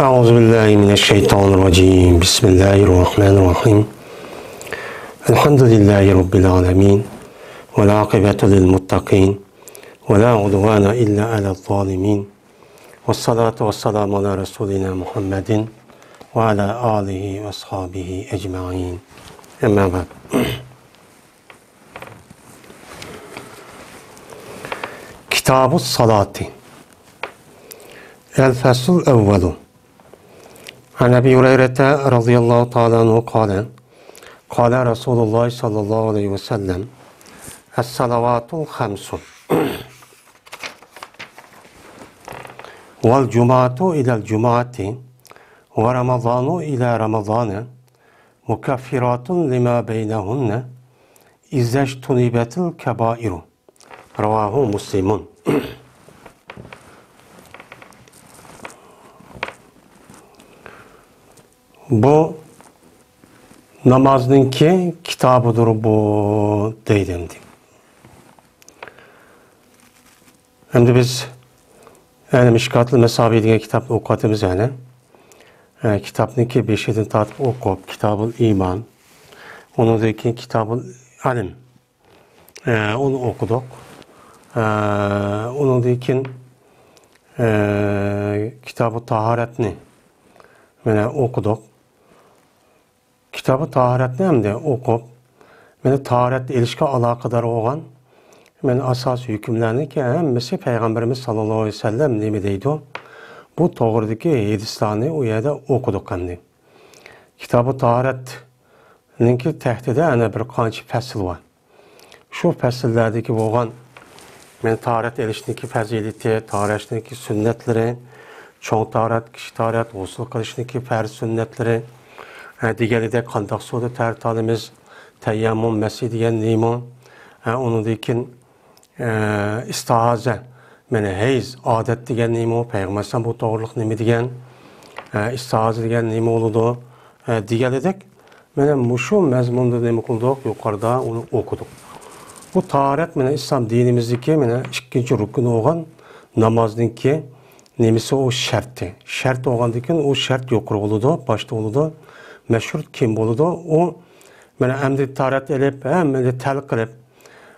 أعوذ بالله من الشيطان الرجيم بسم الله الرحمن الرحيم الحمد لله رب العالمين والعاقبة للمتقين ولا عدوان إلا على الظالمين والصلاة والسلام على رسولنا محمد وعلى آله وأصحابه أجمعين أما بعد كتاب الصلاة الفصل الأول عن أبي هريرة رضي الله تعالى عنه قال رسول الله صلى الله عليه وسلم الصلوات الخمس والجمعة إلى الجمعة ورمضان إلى رمضان مكفرات لما بينهن إذا اجتنبت الكبائر رواه مسلم. Bu namazınki kitabıdır bu deydim. Hem biz yani Mişkatlı Mesabi diye kitap okudığımız yani kitabınki bir şeyden tartıp okup Kitab-ı İman, onun deki Kitab-ı Alim onu okuduk. Onun deki Kitab-ı Taharetni okuduk. Kitabı taharetni hem de okup, taharetle ilişki alakadar olan asas hükümlerini ki hemmesi Peygamberimiz sallallahu aleyhi ve sellem ne deydi o? Bu doğrudaki hadislerini o yerde okuduk hem de. Kitabı taharetninki tehdide yani bir kançı fesil var. Şu fesillerdeki olan taharet ilişkindeki fezileti, taharetindeki sünnetleri, çoğun taharet, kişi taharet, usul kılışındaki ferz sünnetleri, digeri de kandak suda tertalimiz, teyyamun, mesih diyen limun, onun dikin istihaze, heyz, adet diyen limun, Peygamber'den bu doğruluk nimi diyen, istihaze diyen limun oldu. Digeri de muşu mezmunda nimi kıldık, yukarıda onu okuduk. Bu taharet, İslam dinimizdeki, ikinci rükün olan namazdaki, nemisi o şertti. Şert oğandıkın o şert yukarı oldu, başta oldu. Meşhur kim oldu? O hem de taharet edip, hem de tel kılıp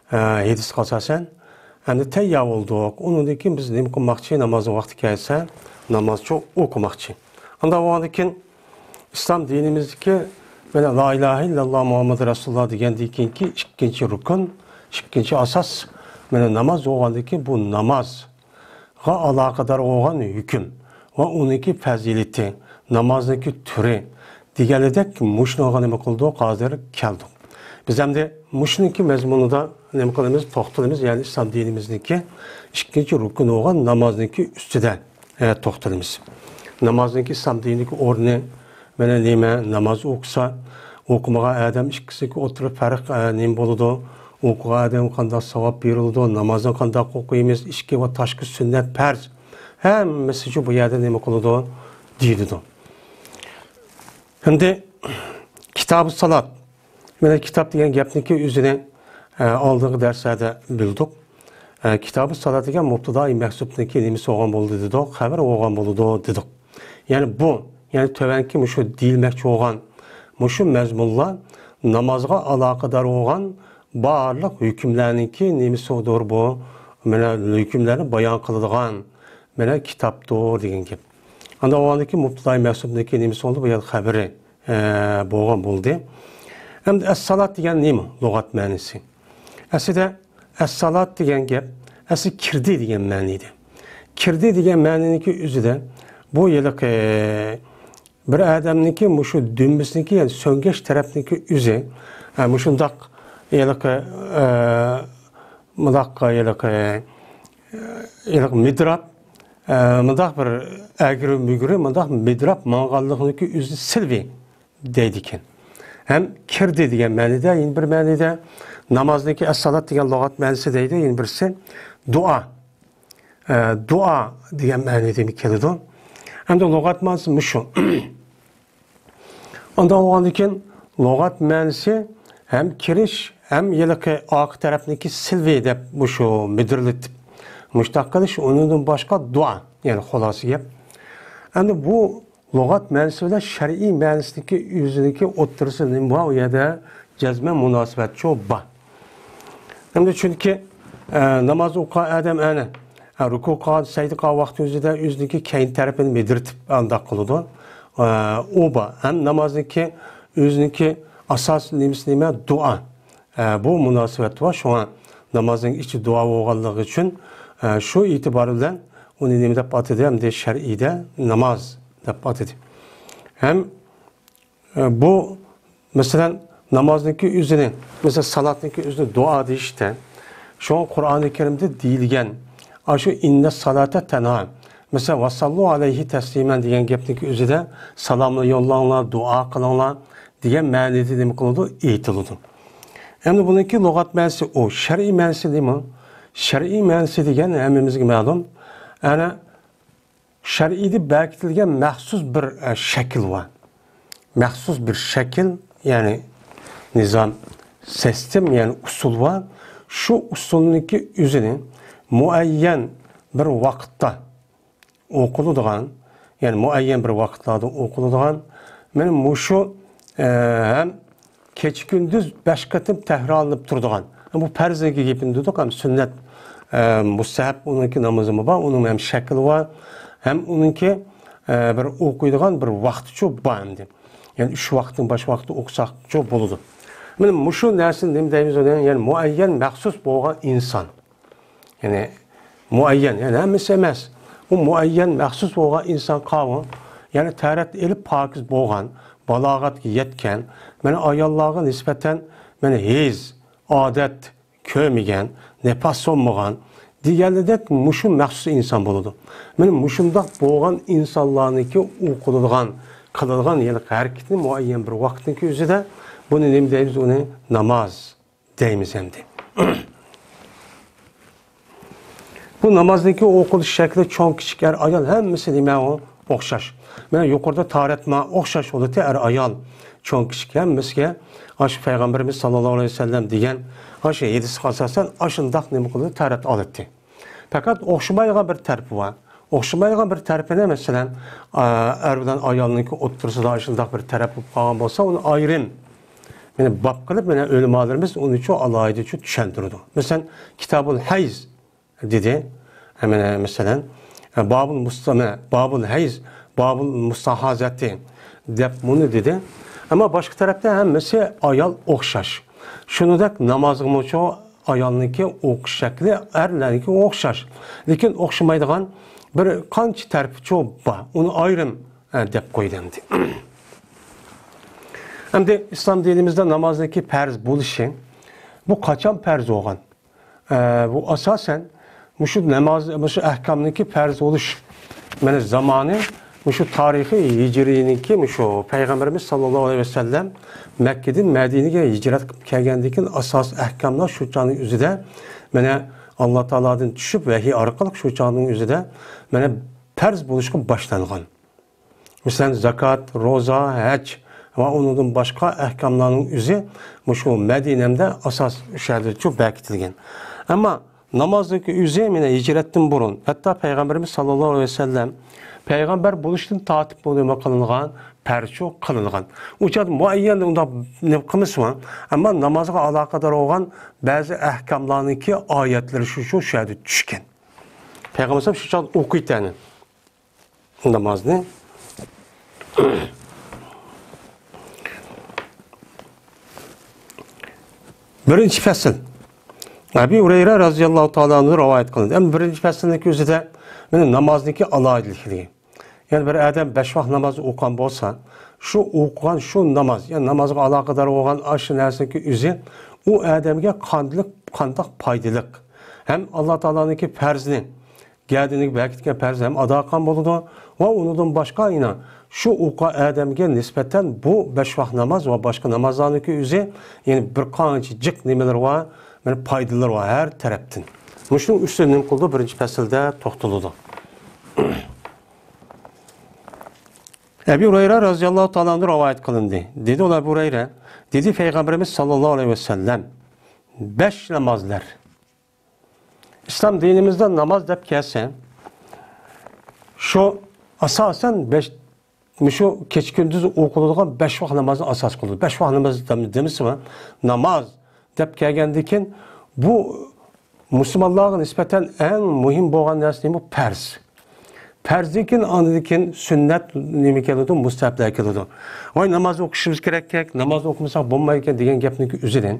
hadis kasasen, hem de teyyav olduk. Onun için biz ne kılmakçı namazın vakti gelse, namaz çok okumakçı. Anda o andakin İslam dinimizdeki la ilahe illallah Muhammed Resulullah diyen dikin ki ikinci rükün, ikinci asas namaz o andaki bu namaz alakadar olan hüküm ve onunki fezileti, namazdaki türü, diğerledek muşun olan ne kıldığı kazları keldik. Biz hem de muşunki mezmunu da ne kılımız, toxtalımız yani İslam dinimizdeki ikinci rükün olan namazdaki üstüden toxtalımız. Namazdaki İslam dinindeki ornu, namaz okusa, okumağa adam ikisi oturup fark neyim boludu, okuğa adam kanda savap verildi, namazdan kanda okuyumuz, işki ve taşkı sünnet, perz, hem mesajı bu yerde neyim kıldı, deydi. Şimdi Kitab-ı Salat, kitap diyen gapniki üzerine aldığı derslerde bildik. Kitab-ı Salat diyen mubtada-i meksubniki nimisi oğan bolu dedik, haber oğan bolu dedik. Yani bu, yani tövenki muşu değilmekçi oğan, muşu mezmunla namazga alakadar oğan barlıq hükümlerinki nimisi odur bu, hükümlerini bayan kılıdığan kitaptır degen gibi. Anda o andaki mubtada-i meksubniki nimisi oldu, bu yıl haberi boğan buldu. Hem de es-salat degen neymi? Logat mənisi. Aslında es-salat degen gep, aslında kirdi degen məniydi. Kirdi degen məniniki üzüde bu yıllık bir adamniki muşu dümbüsünki yani söngeç tarafniki üzü muşundak yıllık mıdak yıllık midrap mıdak bir agri mügürü mıdak midrap manğallığındaki üzü silvi deydikin. Hem kirdi degen mənide, yeni bir mənide namazdaki es-salat degen logat mənisi deydi, yeni birisi dua. Dua degen mənide mi kelidi? Hem de logat mənisi muşu. Onda o andakin logat mənisi hem kiriş hem yıllık ağ tarafındaki silvi de muşu müdürlütüp müştak kılış, onun başka dua yani xolası yap. Yani bu lügat mənası ilə şəri mənasındakı üzündəki oturması nima o yerdə cəzmə münasibətçi o ba. Hem de çünkü namaz oqa adam ana ruku qad saydı qa vaxt özüdə üzdəki keyin tərəfini medirtib anda qılıdı. O ba hem namazdaki özündəki asas nimə dua. Bu münasibət var. Şu an namazın içi dua olğanlığı üçün şu itibarıyla onu nimə də batıdı hem de şər'idə namaz da batıdı. Hem bu mesela namazdaki üzerine, mesela salattaki üzerine dua işte. Şu an Kur'an-ı Kerim'de değilgen. Aşı inne salate tenha. Mesela vasallu aleyhi teslimen diyen gepteki üzerine salamla yollanlar, dua kılanlar diyen mənidi demek oldu, eğitildi. Hem bununki lügat mənsi o. Şer'i mənsi değil mi? Şer'i mənsi diyen hemimizin məlum. Yani şer'idə belirtilgen məxsus bir şekil var. Məxsus bir şekil, yani nizam, sistem yani usul var. Şu usulündeki üzerine muayyen bir vakitte okuluduğun, yani muayyen bir vakitlerde okuluduğun, benim şu hem keç gündüz 5 katım tekrarlanıp durduğun. Bu perzeki gibi dedik hem sünnet müstehab onunki namazı mı var, onun hem şekli var, hem onunki bir okuyduğun bir vakti çok bağımdı. Yani 3 vaktin baş vakti okusak çok buludu. Benim şu nersin deyimiz olan yani muayyen məxsus boğan insan. Yani muayyen yani hemisi emas. O muayyen məxsus boğan insan qavı yani tərət elib pakiz boğan, balağat yetken, məni ayallığa nispeten məni hez, adet kömügen, nefas sonmağan, digərlədək muşu məxsus insan buludu. Benim muşumda boğan insanlarını ki okulduğun, kılılğan yani hareketini muayyen bir vaktin ki üzü de bunu ne deyimiz onu namaz deyimiz hem de. Bu namazdaki okuluş şekli çok küçük ayal hemisi demeye o okşaş. Yani yukarıda taharetme okşaş oldu ayal çok küçük hemisi ki aşı Peygamberimiz sallallahu aleyhi ve sellem diyen aşı 7'si kalsasan aşındak ne kıldı taharet alıttı. Fakat okşumayla bir terpi var. Okşumayla bir terpine mesela erbilen ayalınki otursa da aşındak bir terpi falan olsa onu ayrım. Yani bab kılıp ölüm alırımız onu çok alaydı çok düşendirdi. Mesela Kitabul Hayz dedi. Hemen mesela Babul Mustame, Babul Hayz, Babul Mustahazati dep bunu dedi. Ama başka tarafta hem mesela ayal okşaş. Şunu da namazımı çok ayalınki okşaş şekli erlerinki okşaş. Lakin okşamaydıgan bir kanç terpi çok ba. Onu ayrım dep koydum. Hem de İslam dinimizde namazdaki perz buluşu, bu kaçan perz olan. Bu asasen şu namaz, şu ahkamdaki perz oluş. Yani zamanı, şu tarihi hicrininki, şu Peygamberimiz sallallahu aleyhi ve sellem Mekke'den Medine'ye hicret kelgendikin asas ahkamlar şu canın üzerinde. Yani Allah Teala'dan düşüp vahiy arkalık şu canın üzerinde. Yani perz buluşu başlanğan. Mesela zakat, roza, hac ve onun başka ahkamlarının üzü şu Medine'de asas şeyler çok bekitilgen. Ama namazdaki üzü hicretten burun. Hatta Peygamberimiz sallallahu aleyhi ve sellem Peygamber buluştun tatip buluyor kılıngan, perço kılıngan. Uçad muayyen onda ne kımız var. Ama namazga alakadar olan bazı ahkamlarındaki ayetleri şu şeyde düşken. Peygamber şu çad okuytanı namaz ne? Birinci fasıl. Ebu Hureyre radıyallahu ta'ala'nın rivayet kılındı. Ama birinci fasıldaki özü de namazdaki alaylıklığı. Yani bir adam 5 vaxt namaz okuyan olsa, şu okuyan şu namaz, yani namazga alakadar olan aşı nersindeki özü, o adamga qandaq paydalıq. Hem Allah Teala'nınki perzini, geldiğini belki perzi hem adakan boludu ve ondan başka yine şu oku adamga nispeten bu 5 vaxt namaz ve başka namazlarındaki özü, yani bir qancha cık nimeler var, yani paydalar var her taraftan. Muşun üstünün kıldığı birinci fəsildə toxtuludu. Ebu Hureyre radıyallahu ta'ala'nın rivayet kılındı. Dedi ola Ebu Hureyre, dedi Peygamberimiz sallallahu aleyhi ve sellem 5 namazlar. İslam dinimizde namaz deyip gelse şu asasen 5 şu keç gündüz o'qiladigan 5 vaqt namozni asos qildi. 5 vaqt namoz demismi? Namoz deb kelgandan bu musulmonlarga nisbatan eng muhim bo'lgan narsa bu farz. Farzdan andikin sunnat nima keladi, mustahablar keladi. Voy namoz o'qishimiz kerak, namoz o'qimasak bo'lmaydi degan gapniki o'zidan.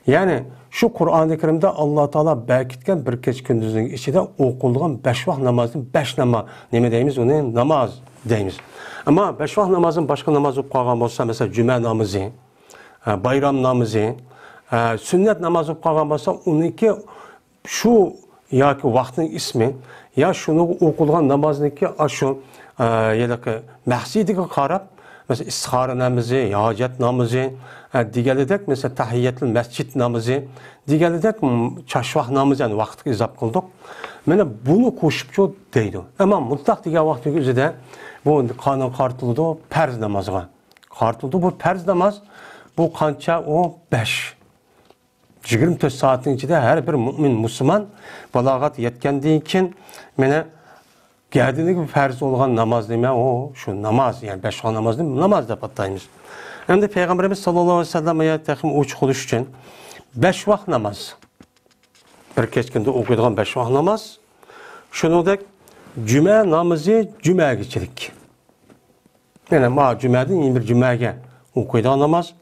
Ya'ni şu Qur'oni Karimda Alloh taolo berkitgan bir kech kunduzning ichida o'qilgan 5 vaqt namozni 5 namoz nima deymiz, uni namoz deymiz. Ama 5 vaqt namozini boshqa namoz o'qib qolgan bo'lsa, masalan, juma namozi, bayram namozi, sünnet namoz o'qib qolgan bo'lsa, uniki shu yoki vaqtning ismi ya shuni o'qilgan namozniki shu yilqi maqsadiga qarab, mesela istixora namozi, hojat namozi, deganidek mesela tahiyyatul masjid namozi, deganidek chashvaq namozi, yani vaqtga izob qildik. Mana buni qo'shib deydi. Ama mutlaq degan vaqtning o'zida bu qonun qartildi farz namozga. Qartildi bu farz namoz, bu qancha o 5. 24 soatning ichida har bir mu'min musulmon balog'at yetgandan keyin mana gardiniga farz bo'lgan namoz nima? O shu namoz, ya'ni 5 vaqt namozni namoz deb ataymiz. Endi payg'ambarimiz sollallohu alayhi vasallam aytgan ochiq qilish uchun 5 vaqt namoz. Bir kech kunda o'qiydigan 5 vaqt namoz. Shuningdek juma namozi jumagichilik. Yani ma jumadan bir jumaga o'qiydigan namoz.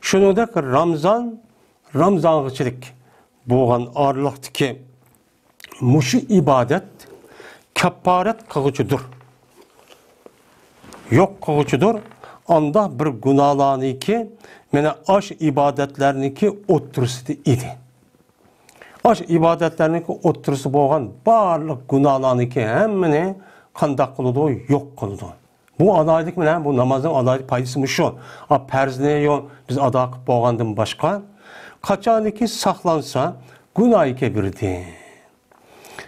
Shuningdek Ramzangichilik bo'lgan orliqdagi mushu ibodat kapparat qiluvchidir. Yo'q qiluvchidir. Onda bir gunohlarniki mana osh ibodatlarniki o'ttirisida edi. Osh ibodatlarniki o'ttirisi bo'lgan barliq gunohlarniki hammani qandoq qiladi, yo'q qiladi. Bu adoylik bilan bu namozning adoylik foydasi shu. Farzni yo'q biz ado qilib bo'lgandan boshqa qachoniki saqlansa gunohi kebirdi.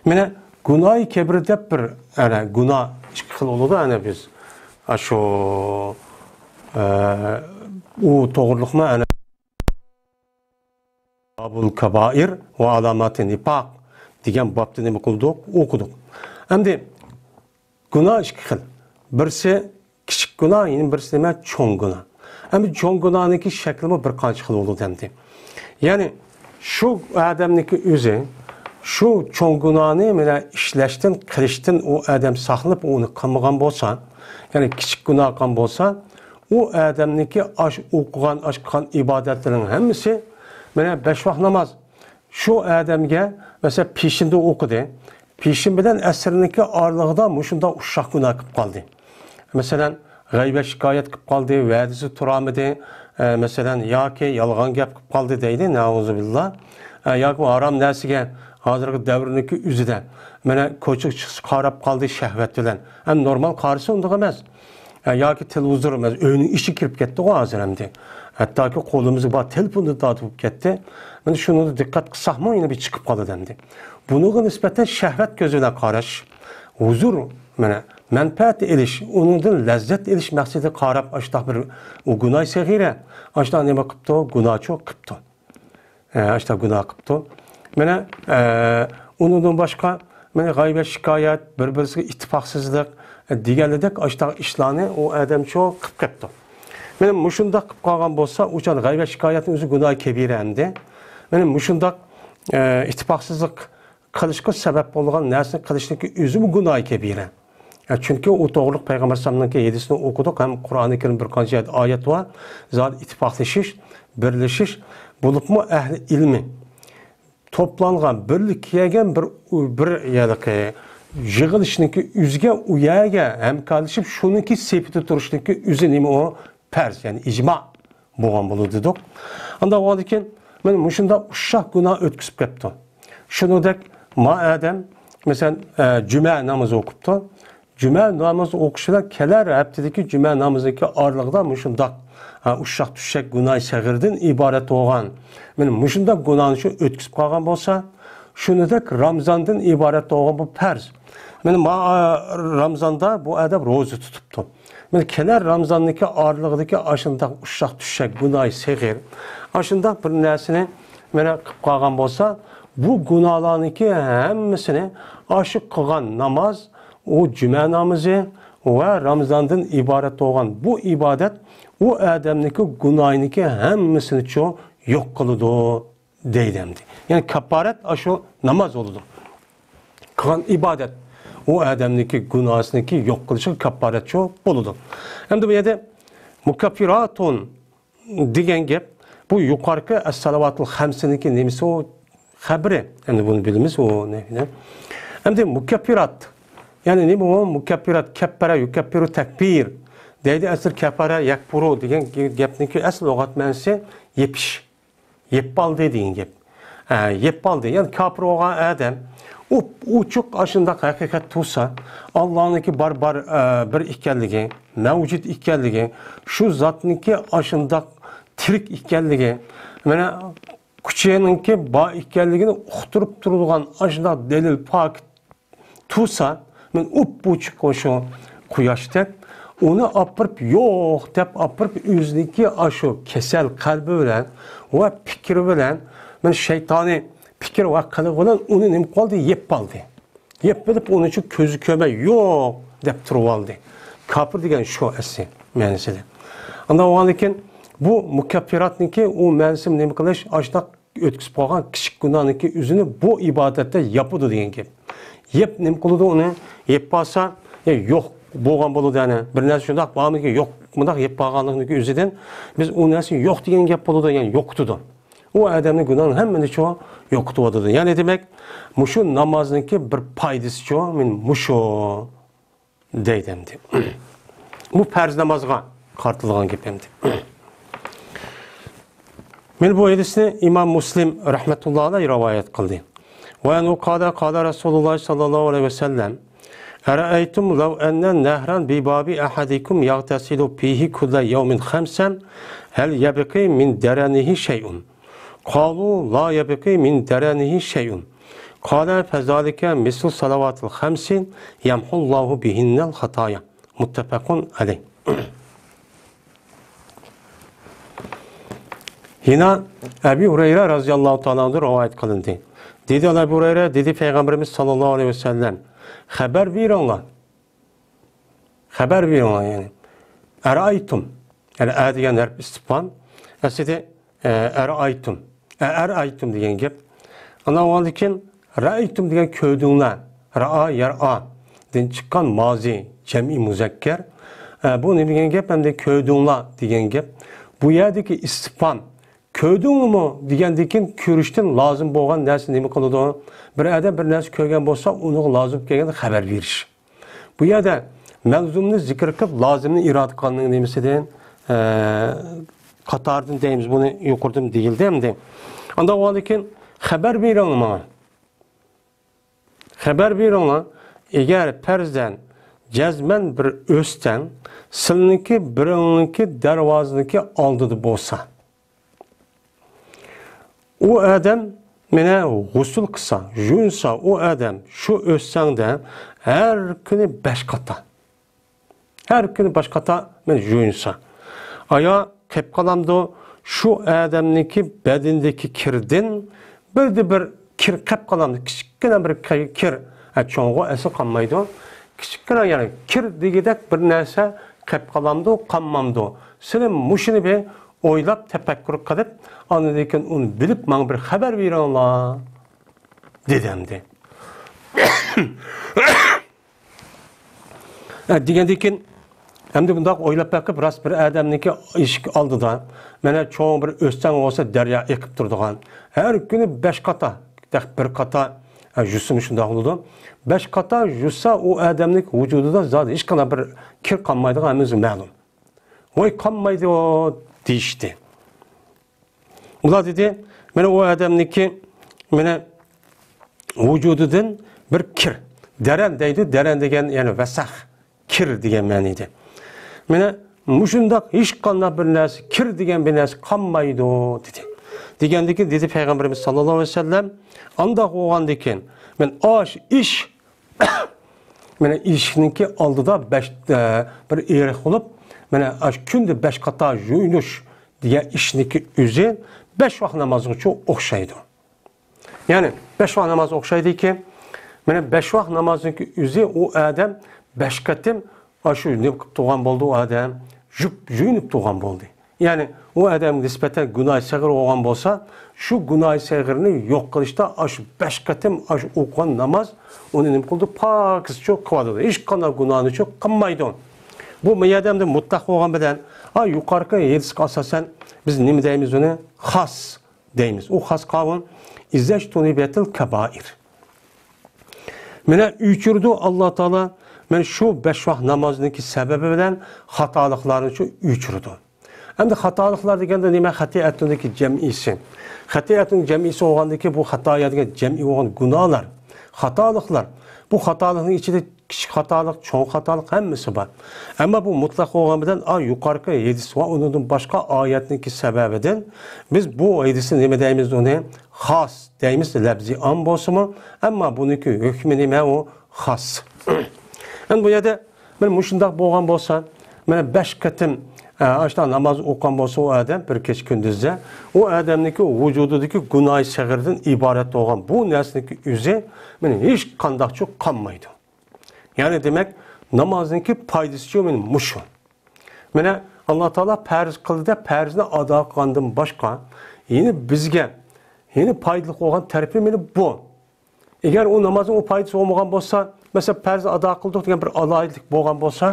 Mana gunohi kebir deb bir ana gunoh ikki xil bo'ladi, ana biz shu u to'g'riliqmi ana Abul Kabair va alamat-i nifaq degan bobda nima qildik, o'qidik. Endi gunoh ikki xil. Birisi kichik gunoh, yana birisi nima? Cho'ng gunoh. Endi cho'ng gunohniki shakli bir qancha xil bo'ladi endi. Yani şu adamniki o'zi şu cho'ng gunohni mana ishlashdan, qilishdan o adam saqlab uni qilmagan bo'lsa, ya'ni kichik gunoh qilgan bo'lsa, u adamniki o'qigan qilgan ibodatlarning hammasi mana 5 vaqt namoz. Şu adamga mesela peshinda o'qidi. Peshin bilan asrniki oralig'ida mushunda ushaq gunoh qilib qoldi. Masalan, g'aybat shikoyat qilib qoldi, va'dasi turamidi. Mesela yoki yolg'on gap qilib qoldi deydi, nauzubillah. Yoki harom narsaga hozirgi davrniki o'zida mana ko'chib chiqib qarab qoldi shahvat bilan. Ham normal qarasa unday emas. Yoki televizor emas, o'yning ishi kirib ketdi hozir hamda. Hattoki qo'limizga bor telefonni tortib ketdi. Mana shuni diqqat qilsakmi, yana bir chiqib qoladi endi. Bunga nisbatan shahvat ko'zi bilan qarash, huzur mana manfaat elish, uningdan lazzat elish maqsadida qarab ashta bir u gunoh sag'ira, ashta nima qilibdi, gunohchi qilibdi. Ashta gunoh qilibdi. Mana uningdan boshqa mana g'aybat shikoyat, bir-birisiga ittifoqsizlik deganidek ashta ishlarni u odamchi qilib ketdi. Mana mushunda qilib qolgan bo'lsa, o'shan g'aybat shikoyatning o'zi gunoh kabira endi. Mana mushunda ittifoqsizlik qilishga sabab bo'lgan narsani qilishniki o'zi gunoh kabira. Çünkü o doğruluk Peygamber sallallahu aleyhi ve sellem'in okuduk. Hem Kur'an-ı Kerim bir kanca ayet var. Zaten ittifaklaşış, birleşiş bulup mu ehli ilmi toplangan, birlik yegen bir yerdeki yığılışındaki üzge uyaga hemkarlaşıp şununki sepeti duruşundaki üzünimi o pers yani icma boğan bulu dedik. Anda o adıken ben muşunda uşak günah ötküsüp kepti. Şunu dek ma adam mesela cüme namazı okuptu. Cuma namazı o'qishida kelar haftatagi juma namozidagi orliqda mushundaq ushaq tushak gunoh sag'irdan iborat bo'lgan. Mana mushundaq gunohni shu o'tkazib qolgan bo'lsa, shunidek Ramzondan iborat bo'lgan bu farz. Mana Ramzonda bu odam ro'za tutibdi. Mana kelar Ramzonniki orliqdagi ashundaq ushaq tushak gunoh sag'ir, ashundaq bir narsani mana qilib qolgan bo'lsa, bu gunohlarniki hammasini oshiq qilgan namoz o cuma namazı ve Ramazan'dan ibaret olan bu ibadet o adamniki günahıniki hemmisini çoğu yok kılıdı deydemdi. Yani kefaret aşı namaz oldu. Kan ibadet o adamniki günahsıniki yok kılışı kefaret çoğu oldu. Hem de bu yerde mukaffiratun diyen gep bu yukarıki es-salavatul hamsiniki nemisi o haberi. Hem bunu bilimiz o ne? Hem de mukaffirat yani ne bu mukaffirat keppara yukaffiru tekbir deydi asır keppara yakpuru diyen gepniki asıl logat mensi yepiş. Yeppal dediğin gep. Yeppal de yani kafir olan adam o uçuk aşında hakikat tutsa Allah'ınki barbar bir ikkenligi, mevcut ikkenligi, şu zatniki aşında tirik ikkenligi, yani küçüğününki ba ikkenligini uqturup durulgan aşında delil pak tutsa, men uçuk o şu kuyaştek, onu apırıp yok dep apırıp yüzdeki aşı kesel kalbi bilen ve fikri bilen men şeytani fikir ve kılığı bilen onu nem kaldı yep aldı. Yep bilip onun için közü köme yok dep turuvaldı. Kafir degen şu esi menisi. Anda o anken bu mukaffiratniki o mensim nem kılış aşda ötküsüp olgan küçük günahınki yüzünü bu ibadette yapıdı degen gep. Yep nem kılıdı onu yep basa yok boğan bolu yani bir narsa şundaq bağımlı yok mındaq yep bağanlığını üzeden biz o narsa yok degen gep boludu yani yoktudu. O adamın günahının hemmini çoğu yoktudu. Yani demek muşu namazınki bir paydası çoğu men muşu deydemdi. Bu farz namazga kartılgan gepemdi. Men bu hadisni İmam Müslim rahmetullahi aleyhi rivayet kıldı. Ve enu qala Resulullah sallallahu aleyhi ve sellem أرأيتم لو أن نهرا بباب أحدكم يغتسل فيه كل يوم خمسا هل يبقي من درنه شيء؟ قالوا لا يبقي من درنه شيء. قال فذلك مثل صلوات الخمس يمحو الله بهن الخطايا. متفق عليه. Yine Ebu Hureyre radıyallahu ta'ala rivayet kılındı. Dedi Ebu Hureyre, dedi Peygamberimiz sallallahu aleyhi ve sellem, haber verin Allah. Haber verin Allah yani. Eraytum. Yani diyen harf istifam. Aslında eraytum. Eraytum diyen gep. Ana o haldekin ra'aytum diyen köydüğünler. Ra'a yar'a. Den çıkan mazi. Cem'i muzekker. Bu ne diyen gep hem de köydüğünler diyen gep. Bu yerdeki istifam. Köydün mü degendikin körüşten lazım bolgan narsa nima qiladi? Bir adam bir narsa ko'rgan bo'lsa, uni lazım kelganda xabar berish. Bu yerda mavzumni zikr qilib, lozimni irod qilganning nimasidan qatordan deymiz, buni yuqordim deyildi endi. Unda o'lekin xabar bering menga. Xabar beringlar, agar farzdan jazman bir o'stan, silniki biringniki darvozniki oldida bo'lsa, o adam mene gusül kısa, jünsa o adam şu özsende her günü 5 kata. Her günü 5 kata men jünsa. Aya kep kalamdı şu adamniki bedindeki kirdin bir kir kep kalamdı. Küçükkene bir kir çoğu esi kanmaydı. Küçükkene yani kir digidek bir neyse kep kalamdı kanmamdı. Senin muşunu bir oylap tefekkür kılıp anladıyken onu bilip bana bir haber verin Allah dedemdi. Degendikin hem de bunda oylap bakıp rast bir adamniki iş aldı da mene çoğun bir östen olsa derya ekip durduğun. Her günü 5 kata, bir kata yüzsün şunda oldu. 5 kata yüzsa o adamnik vücudu da zaten hiç kadar bir kir kanmaydı hemimiz malum. Oy kanmaydı o değişti. Ula dedi, mene o adamniki mene vücududan bir kir. Deren deydi, deren degen yani vesah, kir degen maniydi. Mene muşundak hiç kanla bir narsa, kir degen bir narsa kanmaydı dedi. Degendiki dedi Peygamberimiz sallallahu aleyhi ve sellem, anda oğan deken, men aş iş, mene işninki aldı da bir erik olup, mene aş kündü 5 kata yuyunuş diye işniki üzü 5 vaxt namazı çok okşaydı. Yani 5 vaxt namazı okşaydı ki Mana 5 vaqt namozning o'zi u odam 5 qatim shu nima qilib turgan bo'ldi u odam, yuyinib turgan bo'ldi. Ya'ni u odam nisbatan gunoh sag'ir bo'lgan bo'lsa, shu gunoh sag'irni yo'q qilishda shu 5 qatim shu o'qigan namoz uni nima qildi? Pokizcha qiladi. Hech qanday gunohni qilmaydi. Bu odamda mutlaq bo'lgan bilan yuqorqi 7 asosan biz nima deymiz uni? Xos deymiz. U xos qavun izlash tunibatul kabair. Mana o'chirdi Alloh taolo men shu 5 vaqt namozniki sababi bilan xatoliklarni o'chirdi. Endi xatoliklar deganda nima? Xatoatniki jam'isi. Xatoatning jam'isi bo'lgandiki bu xatoyatga jam'i bo'lgan gunohlar, xatoliklar. Bu xatolikning ichida kichik xatolik, cho'ng xatolik hammasi bor. Ammo bu mutlaq bo'lgan bilan yuqorqi 7 va undan boshqa oyatniki sababidan biz bu 7ni nima deymiz uni? Xos deymiz, labzi am bo'lsa-mu, ammo buniki hukmi nima u? Xos. Endi bu yerda men shunday bo'lgan bo'lsa, mana 5 qatim ashta namoz o'qigan bo'lsa u odam bir kech kunduzda u odamniki vujudidagi gunoh sag'irdan iborat bo'lgan bu narsaniki o'zi meni hech qanday qolmaydi. Ya'ni demak namozniki foydasi men mushu. Mana Alloh taolo farz qildi, farzni ado qilgandan boshqa yeni bizga yeni foydali bo'lgan tarafi meni bu. Agar u namozning o foydasi bo'lmagan bo'lsa, mesela farz ado qildik degan bir aloyidlik bo'lgan bo'lsa,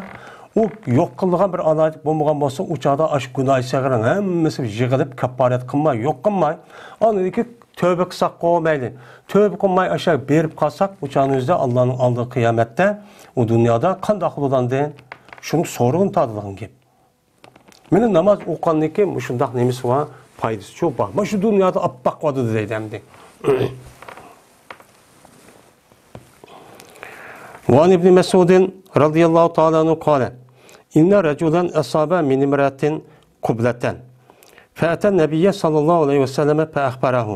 u yo'q qilgan bir aloyidlik bo'lmagan bo'lsa, u chaqda ash gunoh sag'irning hammasi yig'ilib kafarat qilmay, yo'q qilmay, oniki tövbe qilsak qo'ymaydi. Tövbe qilmay aşağı berib qolsak, u chaqning o'zida Allohning oldi qiyomatda u dunyoda qanday qilgandi? Shuni so'rg'in tadigan gap. Meni namoz o'qganniki shundaq nemisi va foydasi yo'q bor. Mana shu dunyoda oppoq qoldi deydimdi. وعن ابن مسعود رضي الله تعالى عنه قال إن رجلا أصاب من امرأة قبلة فأتى النبي صلى الله عليه وسلم فأخبره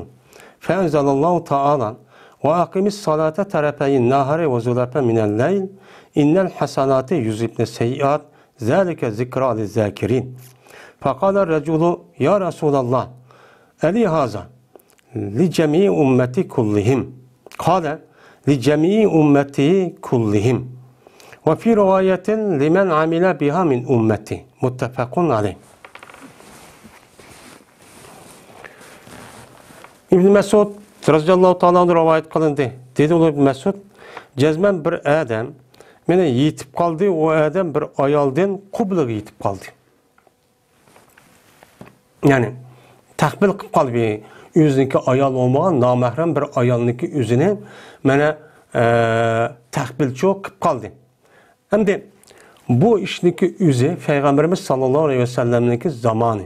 فأنزل الله تعالى وأقم الصلاة طرفي النهار وزلفا من الليل إن الحسنات يذهبن السيئات ذلك ذكرى للذاكرين فقال الرجل يا رسول الله ألي هذا لجميع أمتي كلهم قال لجميع أمتي كلهم وفي رواية لمن عمل بها من أمتي متفق عليه. İbn Mesud radıyallahu ta'ala rivayet kılındı. Dedi İbn Mesud, cezmen bir adam mene yetip kaldı, o adam bir ayaldan kubluğa yetip kaldı. Yani takbil kılıp kaldı. Yüzündeki ayal olmayan namahrem bir ayalniki yüzüne mene takbil çok kılıp kaldı. Hem de bu işniki yüzü Peygamberimiz sallallahu aleyhi ve sellem'deki zamanı.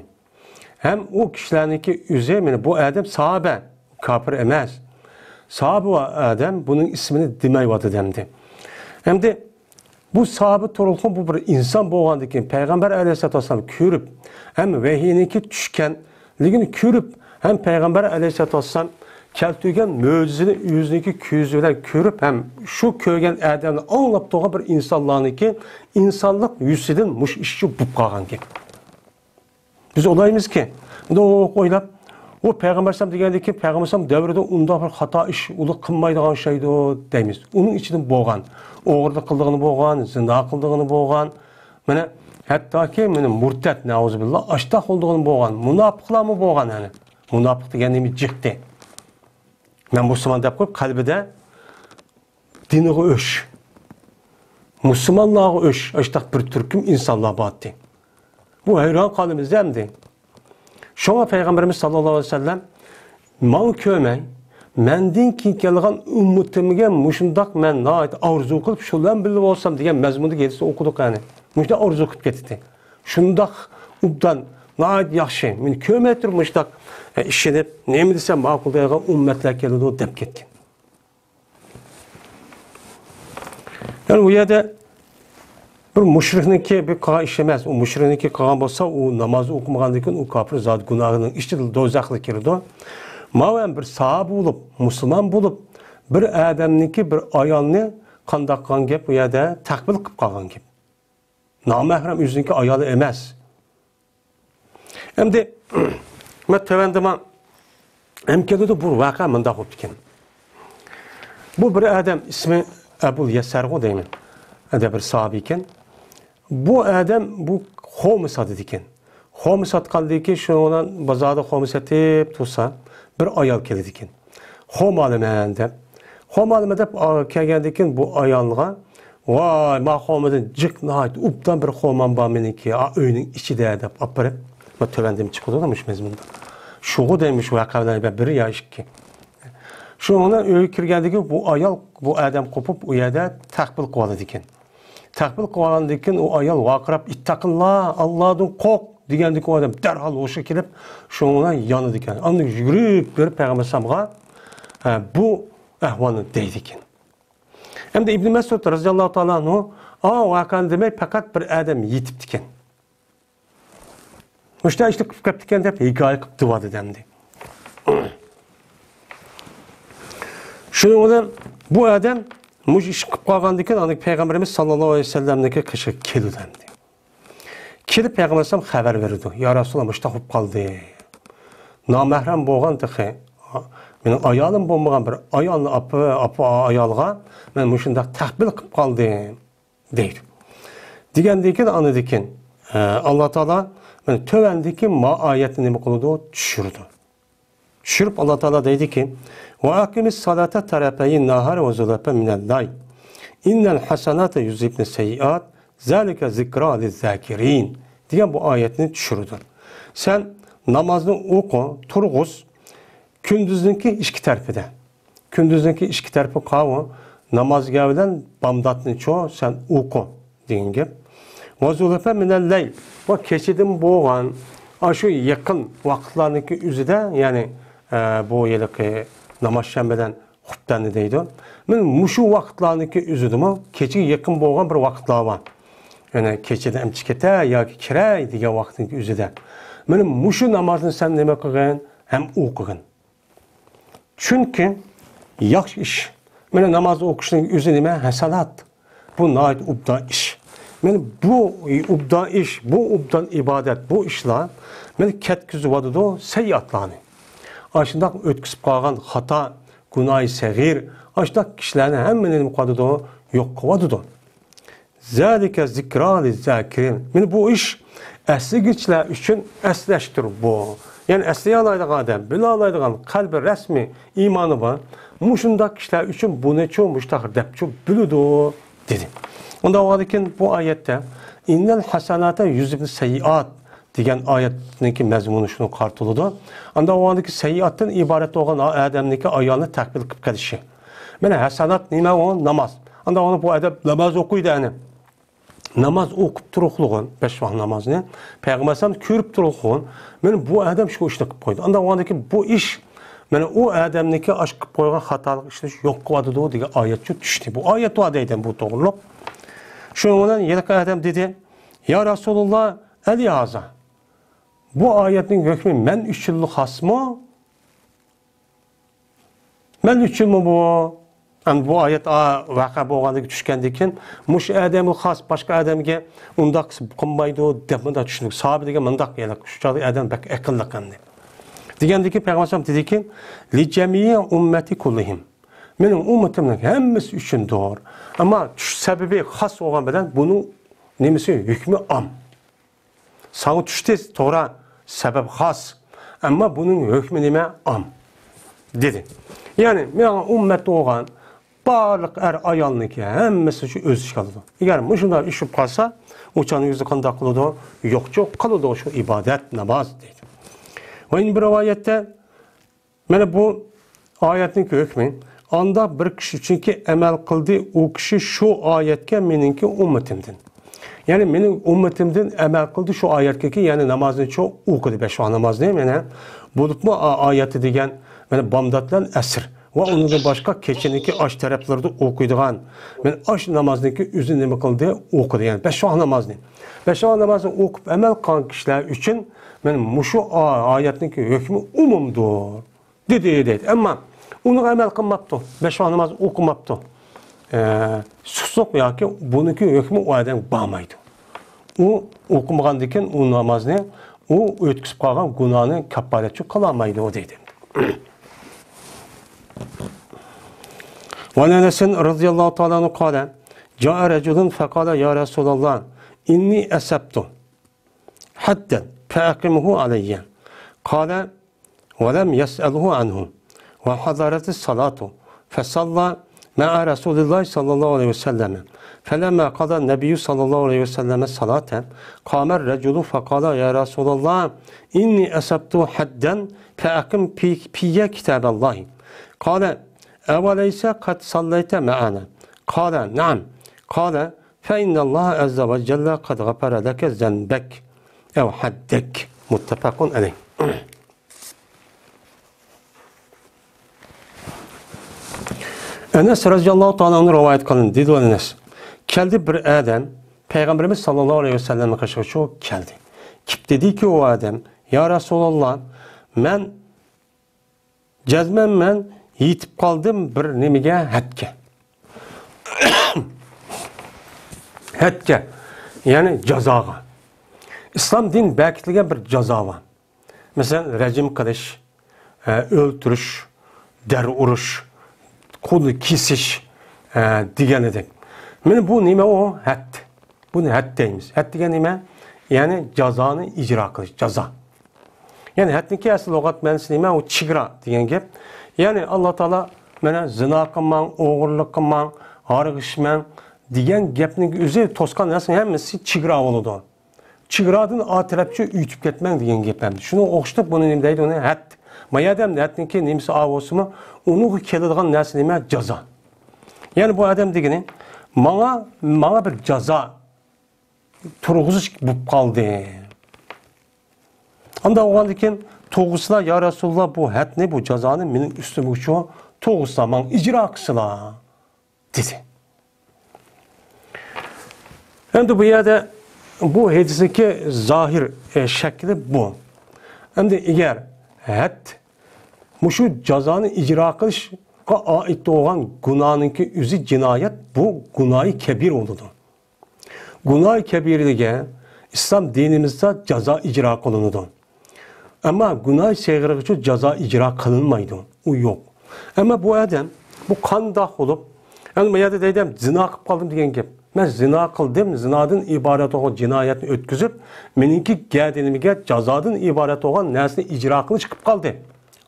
Hem o kişilerdeki yüzü bu adam sahabe, kafir emez. Sahabe o adam bunun ismini demeyvadı demdi. Hem de bu sahabe torulğun bu bir insan boğandaki Peygamber aleyhisselatü vesselam körüp hem vehiyiniki düşkenliğini körüp hem Peygamber aleyhisselatü vesselam keltügen möcüzini yüzündeki küzüyle körüp hem şu köygen adamını anlap doğan bir insanlarınki insanlık yüzüden muş işçi bu kalgan gibi. Biz olayımız ki o oylap o Peygamber sallam degende ki Peygamber sallam devrede unda bir hata iş ulu kılmaydıgan şeydi o deymiz. Onun içinden boğan, oğurluk kıldığını boğan, zina kıldığını boğan, mene hatta ki mene murtet nauzubillah aştaq olduğunu boğan, münafıklar mı boğan yani. Münafık degenimiz çıktı. Ben Müslüman deyip koyup kalbide diniği öş. Müslümanlığı öş. Aştaq bir Türk'üm insanlığa battı. Bu hayran kalımız demdi. Şuna Peygamberimiz sallallahu aleyhi ve sellem man kömey, mendin ki gelgan ümmetimge muşundak men nait arzu kılıp şulan bilip olsam diyen mezmunu gelirse okuduk yani. Muşundak arzu kılıp getirdi. Şundak ubdan nait yaxşı. Men kömeytir muşundak işini neymi desem makul deyilgan ümmetler geldi o dep ketken. Yani bu yerde bir müşrikniki bir kağa işlemez. O müşrikniki kağa bolsa o namazı okumagandan o kafir zat günahının işçi dozaklı kirdi. Maven bir sahabe olup, Müslüman bulup bir adamniki bir ayalını qandaq qan gep bu yerda takbil qilib qolgan gep. Namahrem yüzündeki ayalı emas. Endi men tövendima hem keldi bu vaqa menda bo'lib ekan. Bu bir adam ismi Ebul Yesergo deyman. Ada bir sahabiken. Bu adam bu xo'mis sotadi ekan. Xo'mis sotgandan keyin shundan bozorda xo'mis sotib tursa, bir ayol keladi ekan. Xo'm olaman deb. Xo'm olaman deb kelgandan keyin bu ayolga "Voy, men xo'midan jiqnayt, ubdan bir xo'mam bor meniki, uyning ichida" deb olib borib, bu tövəndim chiqdi demiş mezmunda. Şuğu demiş vaqalardan biri ya ikki. Şundan öyle kirgandiki bu ayol bu adam qo'pib u yerda taqbil qiladi ekan. Taqbil qilgandan keyin u ayol vaqirab ittaqillah, Allohdan qo'rq degandek u odam darhol o'sha kelib shundan yonidi ekan. Unda yugurib berib payg'ambar sallamga bu ahvolni deydi ekan. Hamda İbn Mas'ud radhiyallohu ta'ala anhu vaqani demay faqat bir adam yetibdi ekan. Müştə işte qılıb qapdı ekan deb hikoya qilib duvadı demdi. Şundan bu adam muj ish qilib qolgandan keyin uni payg'ambarimiz sallallohu alayhi vasallamniki qishi keldi demdi. Kelib payg'ambar sallam xabar berdi. Ya Rasululloh mushta qilib qoldi. Nomahram bo'lgan tiqi. Mening ayolim bo'lmagan bir ayolni apa ayolga men mushunda taqbil qilib qoldim deydi. Degandan keyin uni dekin Alloh taolo men tövəndiki ma ayetini nima qildi? Tushirdi. Tushirib Alloh taolo deydi ki: "Va aqimis salata tarafayin nahar va zulafa minal layl. Innal hasanata yuzibna sayyiat, zalika zikra liz-zakirin." degan bu oyatni tushirdi. Sen namozni o'qi, turg'iz, kunduzniki ikki tarafida. Kunduzniki ikki tarafi qavi, namozga bilan bomdodni cho sen o'qi degan gap. Va zulafa minal layl. Va kechidan bo'lgan shu yaqin vaqtlarniki o'zida, ya'ni bu yilki namoz shanbadan xutbani deydi. Men mushu vaqtlarniki o'zidimi kechiga yaqin bo'lgan bir vaqtlar bor. Ya'ni kechida imchikata yoki kiray degan vaqtniki o'zida. Men mushu namozni sen nima qilgan? Ham o'qigin. Chunki yaxshi ish. Men namoz o'qishning o'zi nima? Hasanat. Bu nihoyat ubda ish. Men bu ubdan ish, bu ubdan ibadet, bu ishlar meni ketkizivadidu sayyiatlarni. Ashundaq o'tkazib qolgan xato, gunoh sag'ir, ashundaq kishilarni hammani nima qiladidu? Yo'q qiladidu. Zalika zikra liz-zakirin. Men bu ish asligichlar uchun aslashtir bu. Ya'ni aslay oladigan odam, bila oladigan qalbi rasmiy iymoni bor. Mushundaq kishilar uchun buni chu mushtahir debchu biladi dedi. Onda oğadıkin bu ayette innal hasanata yuzibni sayyiat degan oyatniki mazmuni shuni qartılıdı. Onda oğadıki sayyiatdan iborat olan adamniki ayolni taqbil qilib qilishi. Mana hasanat nima o? Namoz. Onda onu bu adam namoz o'qiydi ani. Namoz o'qib turuqlig'in, 5 vaqt namozni payg'ambar sallam ko'rib turuqlig'in. Men bu adam shu ishni qilib qo'ydi. Onda oğadıki bu ish mana u adamniki ash qilib qo'ygan xatolik ishni yo'q qiladi degan oyatcha tushdi. Bu oyat va deydi bu to'g'riliq. Şundan yedek adam dedi, ya Resulullah eliyaza, bu ayetin hükmü men üçüllü has mı? Men üçün mü bu? Yani bu ayet vaka boğandık düşkendikin, muş adamı has, başka adamge undak kımbaydı o demında düşündük. Sahabe degen mındak yelek, şu çadı adam bek ekıllık andı. Degendeki Peygamber sallam dedi ki, li cemiye ümmeti kullihim. Benim ümmetimden hemmesi üçün doğru. Ama sebebi has olan beden bunun nemesi hükmü am. Sana düştü doğru sebep has. Ama bunun hükmü neme am. Dedi. Yani benim ümmette olan barlık ayalniki hemmesi şu öz iş kalıdı. Eğer şunlar iş kalsa uçanın yüzü kanda kılıdı. Yok çok kalıdı o şu ibadet, namaz dedi. Ve bir rivayette bu ayetin hükmü anda bir kişi çünkü emel kıldı o kişi şu ayetke meninki ümmetimden. Yani menin ümmetimden emel kıldı şu ayetteki yani namazını çok okudu 5 vakit namaz değil mi? Yani bulup mu ayeti degen yani bamdatlan esir. Ve onun da başka keçeniki aş taraflarda okuyduğun. Ben aş namazındaki üzün nemi kıldı okudu yani 5 vakit namaz değil. 5 vakit namazını okup emel kılan kişiler için benim şu ayetindeki hükmü umumdur. Dedi. Ama onu amel kılmaptı. 5 vakit namaz okumaptı. Susuk ya ki bununki hükmü o adam bağmaydı. O okumagandaki o namazını o ötküsüp kalan günahını kaparetçi kılamaydı o dedi. وعن أنس رضي الله تعالى عنه قال جاء رجل فقال يا رسول الله إني أسبت حدا فأقمه علي قال ولم يسأله عنه وحضرت الصلاة فصلى مع رسول الله صلى الله عليه وسلم فلما قضى النبي صلى الله عليه وسلم الصلاة قام الرجل فقال يا رسول الله إني أسبت حدا فأقم في كتاب الله قال أوليس قد صليت معنا قال نعم قال فإن الله عز وجل قد غفر لك ذنبك أو حدك متفق عليه. Enes radıyallahu ta'ala'nın rivayet kılın. Dedi o Enes. Geldi bir adam. Peygamberimiz sallallahu aleyhi ve sellem'e karşı çok geldi. Kip dedi ki o adam. Ya Resulallah ben cezmen ben yitip kaldım bir nemige hetke. Hetke. Yani cezağa. İslam din belki bir ceza var. Mesela rejim kılış, öldürüş, der uruş, kolu kesiş diyen edik. Yani bu nime o het. Bu ne het deyimiz. Het diyen nime? Yani cezanı icra kılış, ceza. Yani hetniki asıl logat menisi nime o çigra diyen gep. Yani Allah Teala mene zina kılman, oğurluk kılman, hargışman diyen gepnin özü toskan nasıl hemisi çigra oludu. Çigradın atirapçı ütüp ketmen diyen gepemdi. Şunu oxştup bunu nimdeydi onu het. Mayadem de etninki nimsi avosu mu onu keladigan narsa nima ceza. Yani bu adam degeni bana bir ceza turg'uzish bo'lib qoldi. Anda o'g'andikin to'g'risla ya Rasulullah bu hatni bu cezani mening ustimga shu to'g'risla men ijro qilsila dedi. Endi bu yerda bu hadisdagi zohir shakli bu. Endi agar hat şu cezanı icra kılışqa ait olan günahınki üzü cinayet bu günahı kebir oldu. Günahı kebirlige İslam dinimizde ceza icra kılınudu. Ama günahı seğirgıcı ceza icra kılınmaydı. O yok. Ama bu adam bu kandah olup yani ben de dedim zina kılıp kaldım diyen gep. Ben zina kıldım, zinadan ibaret olan cinayetini ötküzüp meninki geldiğimge cezadan ibaret olan nesini icra kılıp çıkıp kaldı.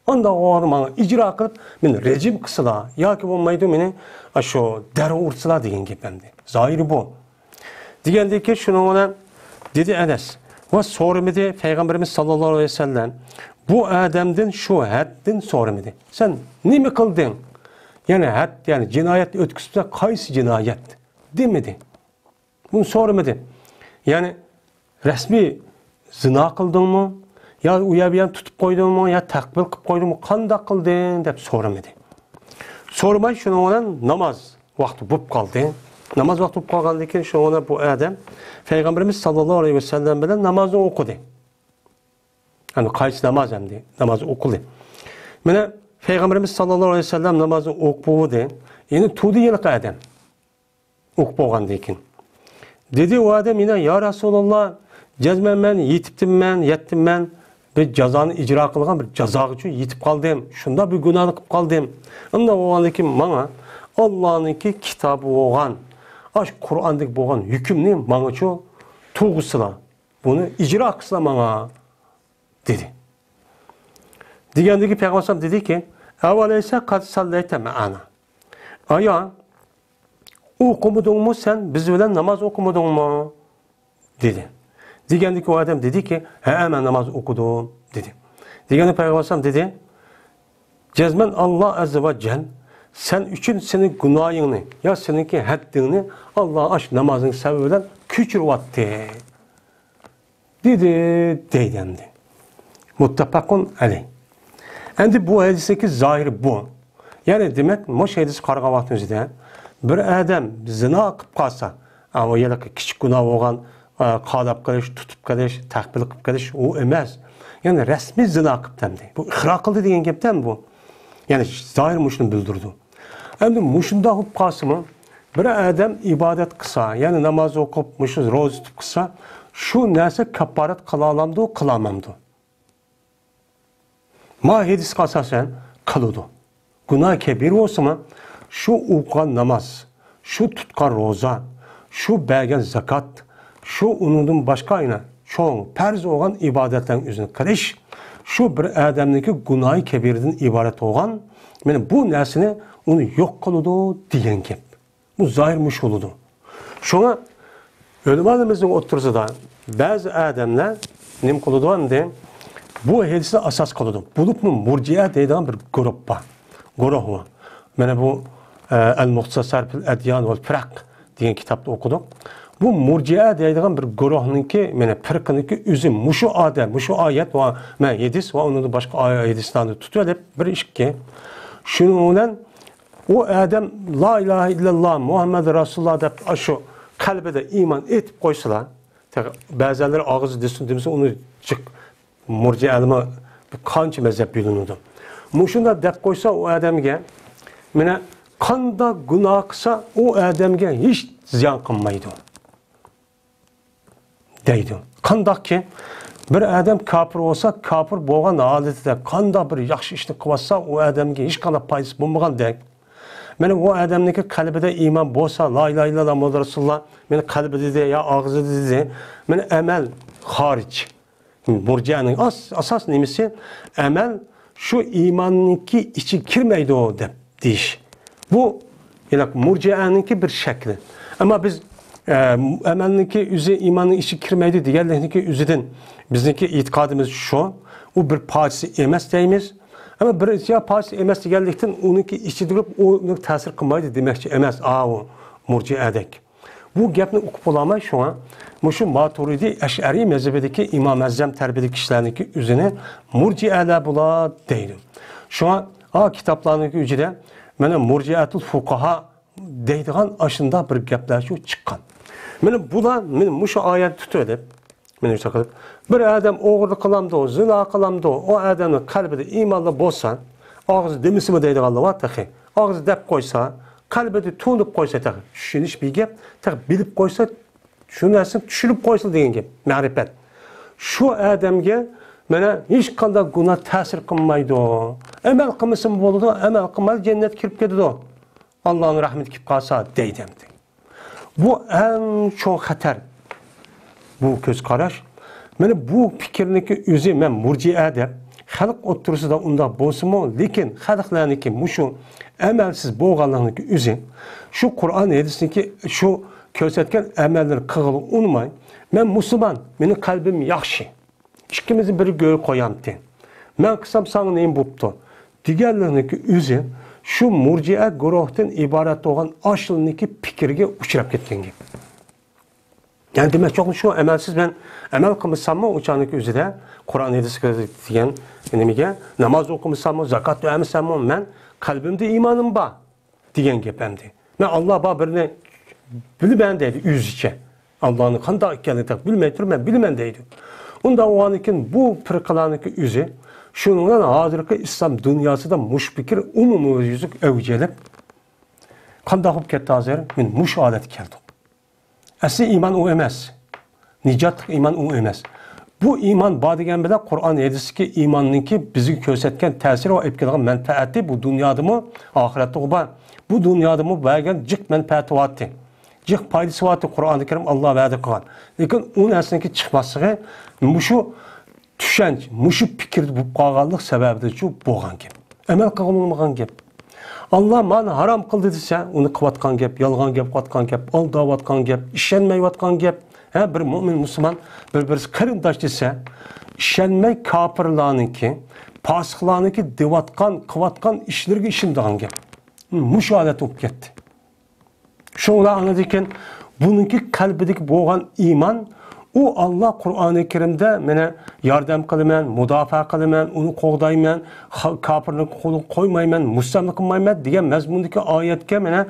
Onda o adamı icra kılıp men rejim kısıla ya ki olmaydı meni şu deri urtsıla diyen gepemdi. Zahiri bu. Diyendeki şunu ona dedi Enes. Ve sorumidi Peygamberimiz sallallahu aleyhi ve sellem bu adamdan şu haddin sorumidi. Sen ne mi kıldın? Yani had yani cinayet ötküsüde kaysi cinayet demedi. Bunu sorumidi. Yani resmi zina kıldın mı? Ya uyabiyan tutup koydun mu? Ya takbil kılıp koydun mu? Kanda kıldın? Dep soramadı. Sormay şunu olan namaz vakti bulup kaldı. Namaz vakti bulup kaldığı için şunu ona bu adam Peygamberimiz sallallahu aleyhi ve sellem bilen namazını okudu. Yani kayısı namaz hem de namazı okudu. Mene Peygamberimiz sallallahu aleyhi ve sellem namazını okudu. Yani tuğdu yılık adam. Okuduğu için. Dedi o adam yine ya Resulallah cezmen ben, yetiptim ben, yettim ben. Bir cezanı icra kılgan bir ceza için yetip kaldım. Şunda bir günahını kılıp kaldım. Onda o andaki bana Allah'ınki kitabı olan, aş Kur'an'daki olan hükümni bana şu tuğusula. Bunu icra kısla bana dedi. Diyendeki Peygamber dedi ki evaleyse kad salleyte me'ana. Aya okumadın mı sen? Biz öyle namaz okumadın mı? Dedi. Diyendeki o adam dedi ki hemen namaz okudum dedi. Diyendeki Peygamber dedi cezmen Allah azze ve celle sen için senin günahını ya seninki haddini Allah aşk namazın sebebiyle küçülvattı. Dedi. Muttefakun aleyh. Endi bu hadisteki zahiri bu. Yani demek moş hadis qarğa vaxtımızda bir adam zina qıp qalsa, ama yelaki kichik günah olgan qadap qilish, tutib qilish, taqbil qilib qilish u emas. Yani resmi zina qıp demdi. Bu ixro qildi degan gapdan bu. Yani zahir muşunu bildirdi. Endi muşunda qilib qalsa bir adam ibadet qilsa, yani namoz o'qib, muşu roza tutib qilsa, shu narsa kafarat qila olamdi, qilamamdi. Ma hadis qasasen kılıdı. Günah kebir olsa mı? şu o'qigan namoz, şu tutgan roza, şu bergan zakat, şu unundan başka ayna çoğun farz olan ibadetlerin üzerine kılış, şu bir adamdaki günahı kebirden ibaret olan, yani bu nesini onu yok kılıdı diyen gap. Bu zahirmiş oludu. Şuna ölümlerimizin otursada bazı adamlar nim kılıdı diye bu hadise asas kılıdı. Bulup mu murciye deydiğin bir grup var. Grup var. Yani bu El-Muhtasar fil Edyan vel Firak diyen kitapta okudum. Bu murciye deydiğin bir gruhunki, yani firqiniki üzü muşu adem, muşu ayet ve men yedis ve onu da başka ayetlerden tutuyor hep bir iş ki şununla o adam la ilahe illallah Muhammed Resulullah deyip şu kalbide iman etip koysalar, bazıları ağzı desin onu çık murciye alma kançı mezhep bilinirdi. Muşunda deyip koysa o adamga mene kanda günah kısa o adamga hiç ziyan kılmaydı. Deydi. Kandak ki bir adam kafir olsa kafir boğan adetide kanda bir yaxşı işini kıvasa o adamga hiç kana payısı bulmagan deyik. Mene o adamdaki kalbide iman bolsa la ilahe illallah Muhammed Resulullah mene kalbide de ya ağzıda de mene emel hariç. Murciyenin asas nemisi emel şu imanınki içi kirmeydi o deyiş. Bu yani murciyeninki bir şekli. Ama biz emelindeki üzü imanın içi kirmeydi diğerlerindeki üzüden bizdeki itikadımız şu o bir parçası emes deyimiz ama bir ya parçası emes diğerlikten onunki içi durup onu tesir kılmaydı demekçi emes o murciye edek. Bu gapni okup olamay şu an şu Maturidi Eş'ari mezhebindeki İmam Ezzem terbiyeli kişilerdeki üzerine murciyeler bula değil. Şu an kitaplarındaki üzere bana murciyetul fukaha deydiğin aşında bir gaplar şu çıkan. Bu da şu ayet tutuyor hep. Bir adam oğurlu kılamdı, zina kılamdı, o adamın kalbide imanlı bolsa, ağzı demisi mi deydiğin Allah var tabi. Ağzı dep koysa, kalbide tuğunup koysa tabi. Şuniş bir gap, tabi bilip koysa, şu nersin düşürüp koysa deyin gap, ma'rifet. Şu adamga mana hiç kanda günah tesir kılmaydı o. Emel kılmasın boludu, emel kılmadı cennet kirip gidiyor. Allah'ın rahmeti kip kalsa deydim. Bu en çok hater. Bu göz karaş. Mene bu fikrindeki üzü men murciye de halk otursa da unda bolsunmu, lekin halklarniki muşu emelsiz boğanlarniki üzü şu Kur'an hadisindeki şu kösetken emelleri kığılı unmay. Men Müslüman, benim kalbim yaxşı. İkimizi bir göğe koyantı. Men kısam sana neyim buptu. Diğerlerindeki üzü şu murciye guruhtan ibaret olan aşılındaki fikirge uçurap ketken gibi. Yani demek çok şu emelsiz ben emel kılmışsam mı uçağındaki üzere Kur'an hadisi diyen enemige namaz okumışsam mı zakat vermişsam mı ben kalbimde imanım var diyen gepemdi. Ben Allah babirine bilmen deydi yüz içe. Allah'ın kanda kendini bilmeydir ben bilmen deydi. Onda o anikin bu fırkalarındaki yüzü şununla hazırki İslam dünyası da muşbikir umumu yüzük evcelip kanda hop ketti hazır men muş adet geldi. Asli iman o emez. Nicat iman o emez. Bu iman badigen bile Kur'an hadisiki imanınki bizi kösetken tesiri ve etkileyen menfaati bu dünyada mı ahirette oba. Bu dünyada mı bagen cık menfaati vaati. Cık paydası vaati Kur'an-ı Kerim Allah vaadi kılan. Lekin onun aslındaki çıkması muşu düşenç, muşu fikirdi bu kağallık sebebi de şu boğan gibi. Emel kağılmagan gibi. Allah bana haram kıldı dese onu kıvatkan gep, yalgan gep, kıvatkan gep, aldavatkan gep, işenmey vatkan gep. Bir mümin Müslüman birbirisi kırımdaş dese, işenmey kapırlarınki, pasıklarınki divatkan, kıvatkan işlerge işimdağın gep. Müşahadet olup gitti. Şunu anladıkken bununki kalbideki boğan iman, o Allah Kur'an-ı Kerim'de mene yardım kılımen, müdafaa kılımen, onu qoğdaymen, kapırını koymaymen, müstemlik kılmaymen diye mezmundaki ayetke mene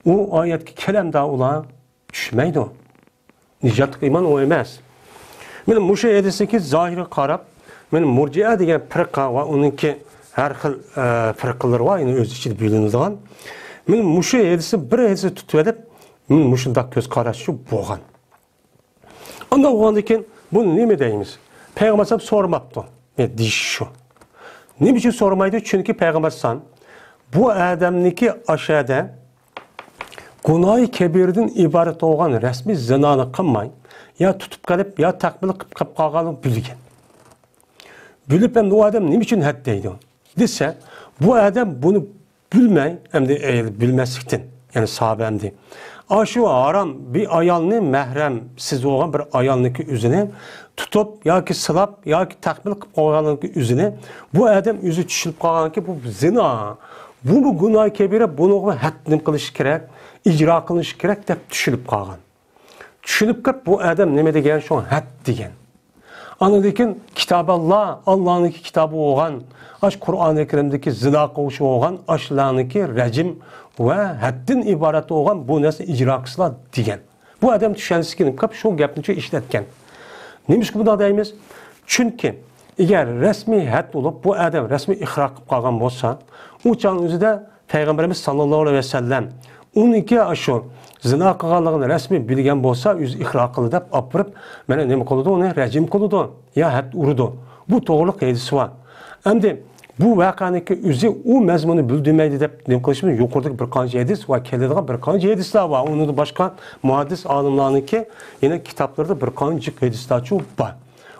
o ayetki kelam da ola düşmeydi o. Nicat iman o emez. Benim muşe edesindeki zahiri qarab, benim murciye degan firqa ve onunki her xil firqalar var, yani öz içinde bilinadigan. Benim muşe edesi bir edesi tutup edip, benim muşundaq göz qaraş şu boğan. Ondan oğandayken bunu ne mi deyimiz? Peygamber sallam sormaptı. Deyiş şu. Ne biçim sormaydı? Çünkü Peygamber sallam bu adamniki aşağıda Gunoy kebirden ibaret olgan resmi zinani qilmay, ya tutup kalıp ya takbil qilib qolganini bilgan. Bilib hem bu adam nima uchun had deydi? Desa, bu adam bunu bilmay, hem de bilmeslikten, yani sahabemdi. Aşu haram bir ayalını mehremsiz olan bir ayalniki üzerine tutup ya ki sılap ya ki takbil qilib qolganligi üzerine bu adam yüzü tushilib qolgan ki bu zina. Bu günah kebire bunu haddim qilish kerak, icra qilish kerak deb tushilib qolgan. Tushunib qilib bu adam nima degan shu had degan. Anadaki kitab Allah'ın kitabı olan, aş Kur'an-ı Kerim'deki zina qilish olan, aşlarniki rejim ve haddin ibaret olan bu narsa icra qilsa degan. Bu adam tushunishga qilib shu gapni ishlatgan. Nimish ki bunda deymiz? Çünkü eğer resmi had olup bu adam resmi ihra qilib qolgan bo'lsa, u çağın o'zida Peygamberimiz sallallahu aleyhi ve sellem uniki aşu zina qilganligini resmi bilgan bo'lsa, o'zi ihra qildi deb olib borib, mana nima qildi, uni rejim qildi, ya had urdi. Bu to'g'riliq hadisi bor. Endi bu voqeaniki o'zi u mazmuni bildirmaydi deb nima qilishimiz yuqoridagi bir qancha hadis va keladigan bir qancha hadislar bor. Uni boshqa muhaddis olimlarniki yana kitoblarda bir qancha hadislar bor.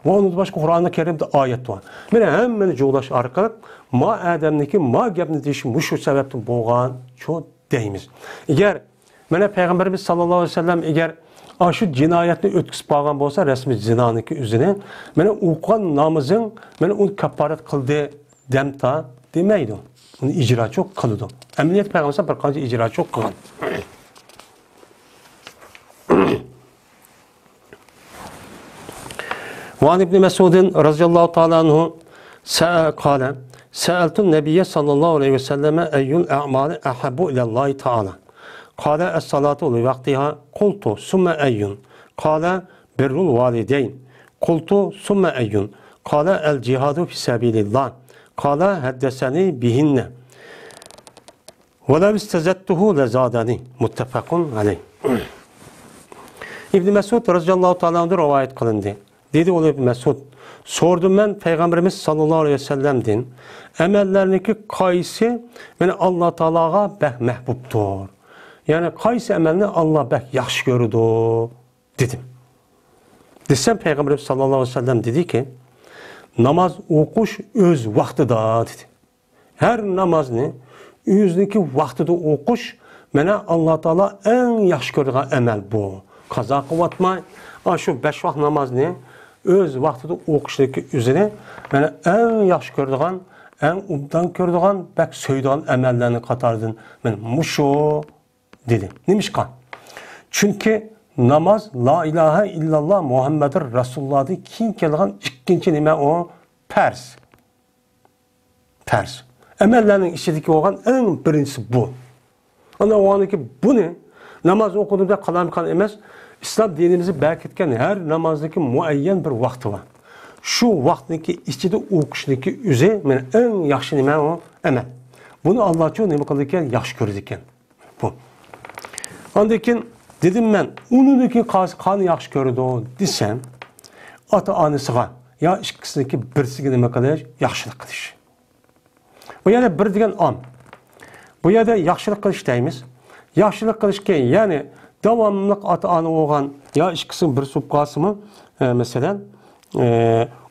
Va uni boshqa Qur'oni Karimda oyat bor. Mana hammani jo'lash orqali ma adamniki ma gapni deyish shu sababdan bo'lgan shu deymiz. Agar mana Peygamberimiz sallallohu alayhi vasallam agar şu cinayetni ötküsüp qolgan bo'lsa, resmi zinaniki üzerine, mana o'qigan namozing, mana uni kafarat qildi demta demaydi. Uni icra çok qildi. Emniyet Peygamberimiz bir qancha icra çok qilgan. Van ibn Mesud'in radıyallahu ta'ala anhu qala sa'altu an-nabiyye sallallahu aleyhi ve selleme eyyul a'mali ahabbu ila Allah ta'ala. قال الصلاة لوقتها قلت ثم أي قال بر الوالدين قلت ثم أي قال الجهاد في سبيل الله قال حدثني بهن ولو استزدته لزادني متفق عليه. İbn Mesud radıyallahu ta'ala rivayet kılındı. Dedi o İbn Mesud, sordum ben Peygamberimiz sallallahu aleyhi ve sellem'den emellerniki kaysi beni Allah Teala'ga mehbubdur. Yani qaysi əməlini Allah bək yaxşı görüdü dedim. Desem Peygamberimiz sallallahu aleyhi ve sellem dedi ki namaz okuş öz vaxtıda dedi. Her namazını özündeki vaxtıda okuş mənə Allah Teala en yaxşı gördüğü əməl bu. Qaza qıvatmay, şu 5 vaxt namazını öz vaxtıda okuşdaki üzerine mənə en yaxşı gördüğün, en ubdan gördüğün, bək söydüğün əməllərini qatardın. Mən muşu dedi. Neymiş kan? Çünkü namaz la ilahe illallah Muhammedur Resulullah'dı. Kim kelgan ikinci nime o? Pers. Pers. Emellerinin işledeki olan en birincisi bu. Ana o anki bu ne? Namaz okuduğunda kalam kan emez. İslam dinimizi berketken her namazdaki muayyen bir vakti var. Şu vaktindeki içinde okuşundaki üze en yaxşı nime o? Emel. Bunu Allah çoğu nime kılırken yaxşı görürken. Bu. Andakin dedim ben, unudaki kan yaxşı gördü o desem, ata anısıga, ya ikisindeki birisiga nima qilish, yaxshilik qilish. Bu yana bir degan am. Bu yerda yaxshilik qilish deymiz. Yaxshilik qilishga, ya'ni davomliq ata ana bo'lgan, ya ikkisini bir sup qasımı, mesela,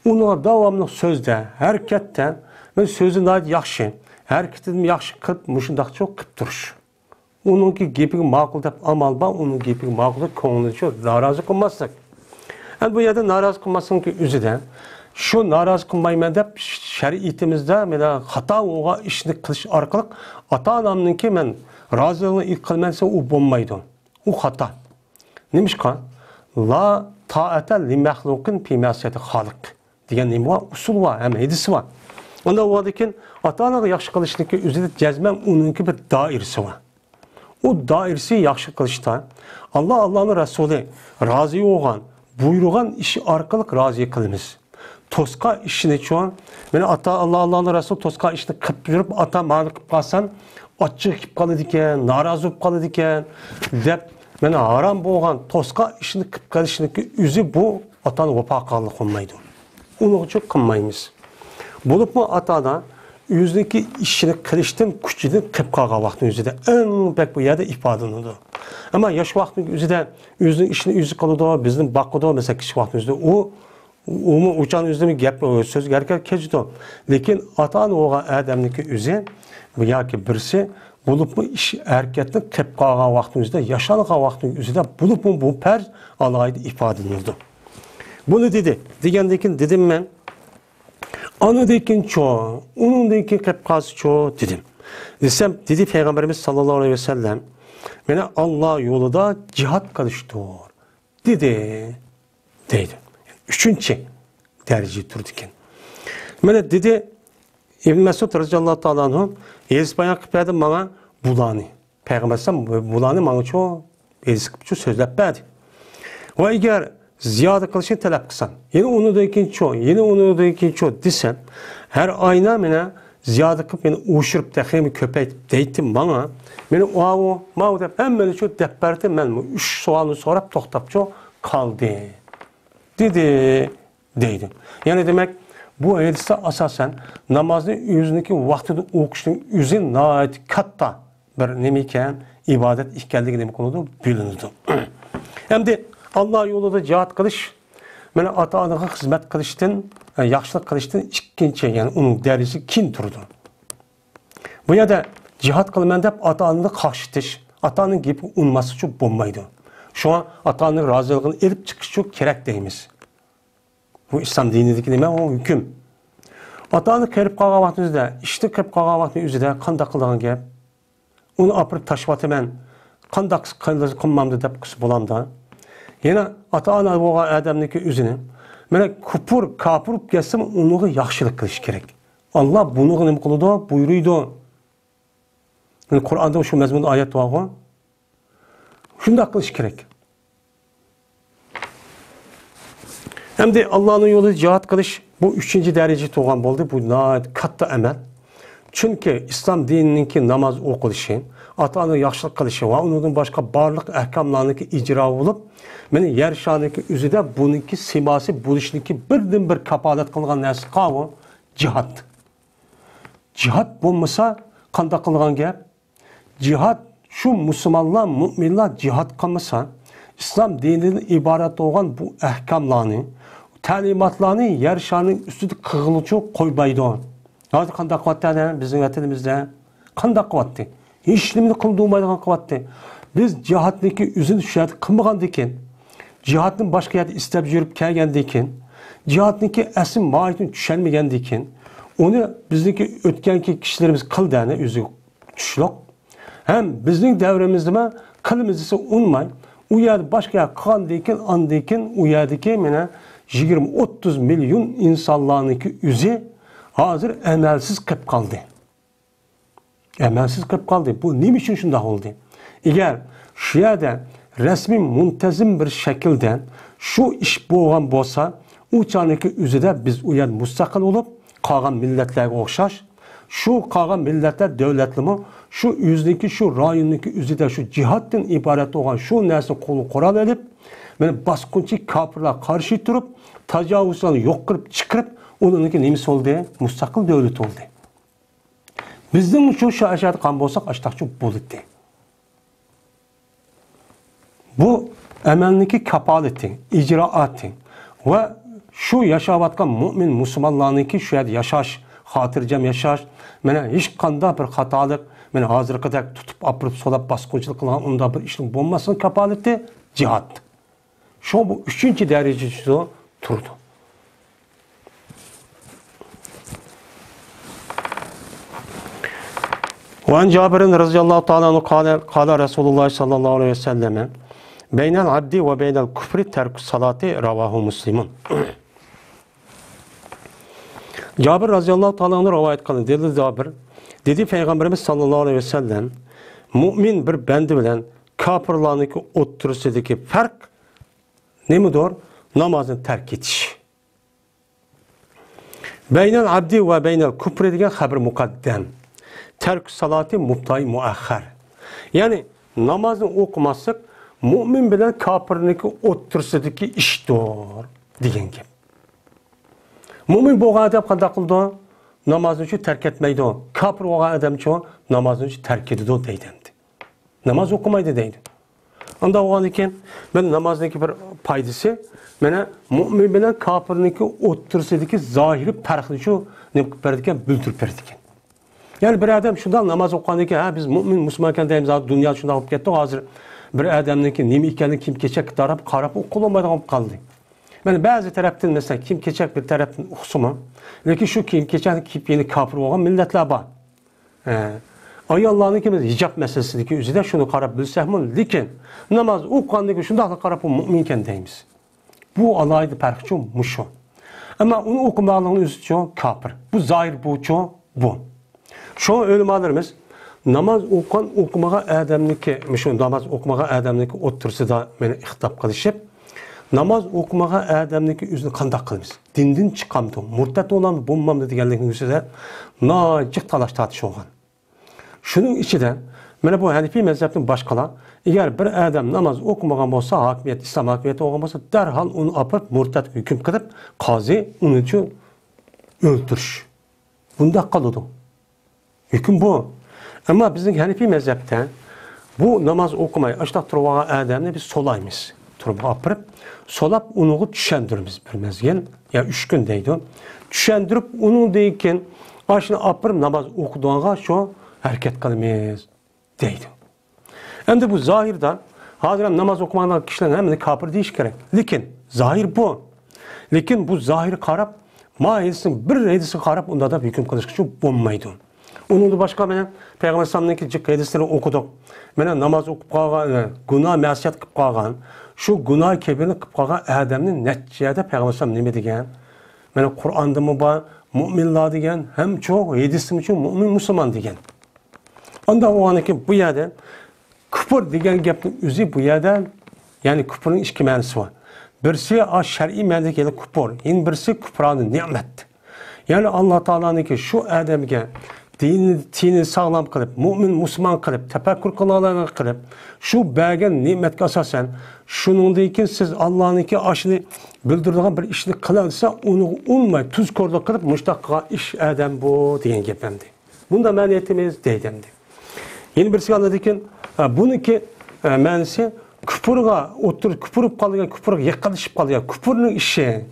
uni davomli so'zda, harakatda, men so'zini yaxshi, harakatini yaxshi qilib, mushundaq cho'q qilib turish. Onunki gepiga ma'qul deb amal bor, onun gepiga ma'qul deb ko'nglini narozi qilmaslik. Yani bu yerda narozi qilmaslikki o'zida shu narozi qilmayman deb shariatimizda mana xato bo'lgan ishni qilish orqali ota-onamniki men roziligini qilmasa u bo'lmaydi. U xato. Nimishqa? La ta'ata li mahluqin fi ma'siyati xoliq degan nima bor? Usul bor, ham hadis bor. Unda o'zikin ota-onaga yaxshi qilishniki o'zida jazman uningki bir doirasi bor. O dairesi yaxşı kılışta Allah'ın Resulü razı olan, buyruğan işi arkalık razı kılımız. Toska işini çoğun, beni Allah'ın Resulü toska işini kıp yürüp ata mağdur kıp kalsan, açık kıp kalı diken, narazı kıp kalı diken, dep, beni haram boğan toska işini kıp kalışını ki üzü bu atanın vapa kallık olmaydı. Onu çok kınmayımız. Bulup mu atada o'zidagi ishini qilishdan kuchidan qilib qolgan vaqtning o'zida eng bak bu yerda ifodalanadi. Ammo yosh vaqtning o'zida o'zining ishini o'zi qiladi, bizni boqadi, masalan, kichik vaqtning o'zida u uchan o'zini gap so'z garga kechdi. Lekin ota-ona o'g'an odamniki o'zi bu yoki birisi bo'lib bu ish harakatni qilib qolgan vaqtning o'zida, yashalgan vaqtning o'zida bo'lib bu farz alohida ifodalanadi. Bunu degandan keyin dedim men Anadaki çoğu, onundaki kepkası çoğu dedim. Desem, dedi Peygamberimiz sallallahu aleyhi ve sellem, bana Allah yolunda cihat kılıştır. Dedi. Üçüncü derece durdukken. Bana dedi, İbn Mesud radıyallahu ta'ala anhu, Elis bayan kıpyadım bana bulani. Peygamber sallam bulani bana çoğu, Elis kıpçı sözlep verdi. Ve eğer ziyade kılışını talep kılsam, yine onu da ikinci çoğu desem, her ayna bana ziyade kılıp beni uğuşurup tekimi köpeytip deytim bana, beni o deyip hemen çoğu depperdi, ben 3 soğanı sorup toktap çoğu kaldı. Deydim. Yani demek bu hadiste asasen namazın yüzündeki vaktini okuşun yüzün nait katta bir nemiyken ibadet işgeldiği demek oldu, bilinirdi. Hem de Allah yolunda cihat kılış, bana ata-anaga hizmet kılıştın, yani yaxşılık kılıştın ikinci, yani onun derecesi kim durdu. Bu ya da cihat kılman deyip ata-anını karşıtış, ata-anının gibi unması çok bulmaydı. Şu an ata-anının razılığını elip çıkış çok gerek deyimiz. Bu İslam dinindeki demek o hüküm. Ata-anı kerip kalgan vaktimizde, işte kerip kalgan vaktimizde kandak kıldan gep, onu apırıp taşıvatı ben, kandak kılmamdı deyip kısı bulamda. Yine ata-ana boğan adamdaki üzünü, bana kupur, kapırıp gelsem onu yaxşılık kılış gerek. Allah bunu ne kılıdı, buyuruydu. Yani Kur'an'da şu mezmunda ayet var o. Şunu da kılış gerek. Hem de Allah'ın yolu cihat kılış, bu 3. derece tuğan oldu. Bu nayet katta emel. Çünkü İslam dinininki namaz okılışı, ata-ana yaxşılık kılışı var. Onun başka barlık ahkamlarındaki icra olup, meni yer şanındaki üzüde bununki siması, buluşundaki birden bir kapalat kılgan nesi kavu, cihat. Cihat bulmasa, kanda kılgan gep, cihat, şu Müslümanlar, müminler cihat kılmasa, İslam dininin ibaret olan bu ahkamlarını, talimatlarını yer şanının üstünde kığılıcı koybaydı. Hadi kanda kıvattı bizim vatanimizde. Kanda kıvattı. Hiç nimini kıldığımaydı kıvattı. Biz cihatdaki üzün şüyat kılmağandayken, cihatın başka yerde istep yürüp kelgendeyken, cihatdaki esin mahiyetini düşenmeyendeyken, onu bizdeki ötkenki kişilerimiz kıldığını üzü düşlük. Hem bizim devremizde kılımızı unmay, o yerde başka yer kıldıyken, o yerdeki 20-30 milyon insanlarınki üzü hazır emelsiz kıp kaldı. Emelsiz kıp kaldı. Bu ne için şunda oldu? Eğer şu yerde resmi muntazım bir şekilde şu iş boğan bolsa, o çağındaki üzüde biz o yer müstakil olup, kalan milletlerine okşaş, şu kalan milletler devletli mi, şu yüzdeki, şu rayondaki üzüde şu cihattan ibaret olan şu nesli kolu kural edip, baskınçı kapırlar karşı durup, tecavüzlerini yok kırıp çıkarıp, onunki neymiş oldu? Müstakil devlet oldu. Bizden şu aşağıda kan bolsak, aşağıda buluttu. Bu emelindeki kapaleti, icraatı ve şu yaşavatkan mümin Müslümanlarınki şu yerde yaşaş, hatırcam yaşaş, hiç kanda bir hatalık, hazır kadar tutup apırıp solap baskıncılık kılan onda bir işin bulmasının kapaleti cihat. Şu bu 3. derecesi turdu. وعن جابر رضي الله تعالى عنه قال رسول الله صلى الله عليه وسلم بين العبد وبين الكفر ترك الصلاة رواه مسلم. Cabir radıyallahu ta'ala anhu rivayet kılın. Dedi Cabir, dedi Peygamberimiz sallallahu aleyhi ve sellem, mümin bir bendi bilen kafirlarınki oturusundaki fark ne midir? Namazın terk etiş. Beynel abdi ve beynel küfri degan haber mukaddem. Terk salati mubtai muahhar. Yani namazını okumasak mümin bilen kafirniki oturusundaki iştir degan gap. Mümin boğan adab qanday qildi? namazını şu terk etmeydi o. Kafir olan adam şu namazını şu terk ediyordu o deydi. Namaz okumaydı deydi. Onda o iken ben namazdaki bir paydası bana mümin bilen kafirniki otursidiki zahiri farklı şu ne berdiken bildirip berdiken. Yani bir adam şundan namaz okuyan ki ha biz mümin Müslümanken deyimiz dünya şundan olup gitti hazır bir adamniki nemi ikenini kim keçek taraf karap okulamada olup kaldı. Yani bazı taraftan mesela kim keçek bir taraftan okusuma lakin şu kim keçek kim yeni kafir olan milletler var. Ay Allah'ın ki hicab meselesindeki üzerinde şunu karap bilsehmun lakin namaz okuyandaki şundan karap müminken deyimiz. Bu alaydı perkçu muşu. Ama onu okumalığın üzü çok kafir. Bu zahir bu çok bu. Şu an ölümalarımız namaz okumaya adamniki, şu namaz okumaya adamniki otursa da beni hitap kılışıp namaz okumaya adamniki üzünü kandak kılımız. Dinden çıkamdı. Murtat olan bulmamdı diyenlerin üzerinde nacık talaş tartış olgan. Şunun içinde bana bu Hanefi mezhebinin başkalar eğer bir adam namaz okumagan olsa hakimiyet, İslam hakimiyeti olgan olsa derhal onu apıp murtat hüküm kılıp kazi onun için öldürüş. Bunda kalıyordu. Hüküm bu. Ama bizim Hanefi mezhepten bu namaz okumayı açtak turbağa adamını biz solayımız. Turbağa apırıp solap onu düşendirimiz bir mezgin. Ya 3 gün deydi. Düşendirip onu deyken başını apırıp namaz okuduğuna şu hareket kılımız deydi. Hem de bu zahirden hazır namaz okumadan kişilerin hemen kafir deyiş gerek. Lakin zahir bu. Lakin bu zahir karab ma edilsin bir edilsin karab onda da hüküm kılış şu bulmaydı. Onun da başka benim Peygamber Sallallahu Aleyhi hadisleri okuduk. Bana namaz okup kalgan, günah masiyet kılıp kalgan, şu günah kebirini kılıp kalgan adamın neticede Peygamber Sallallahu ne degen? Bana Kur'an'da mı var, müminler degen, hem çok hadisler için mümin Müslüman degen. Onda o anki bu yerden küfür degen gapning üzü bu yerden yani küfürün iki manası var. Birisi şer'i manadaki küfür, yani birisi küfranın nimet. Yani Allah Teala'nınki şu adamga dinini sağlam kılıp, mümin Müslüman kılıp, tefekkür kılalarını kılıp, şu bergen nimetke asasen, şunundaki siz Allah'ınki aşını bildirdiğin bir işini kılansa onu unmay, tuz korda kılıp, müştakka iş adam bu diyen gepemdi. Bunda maniyetimiz deydemdi. Yeni birisi anladı ki, bununki manisi küfürga oturup, küfürüp kalıyor, küfürga yakalaşıp kalıyor, küfürün işi.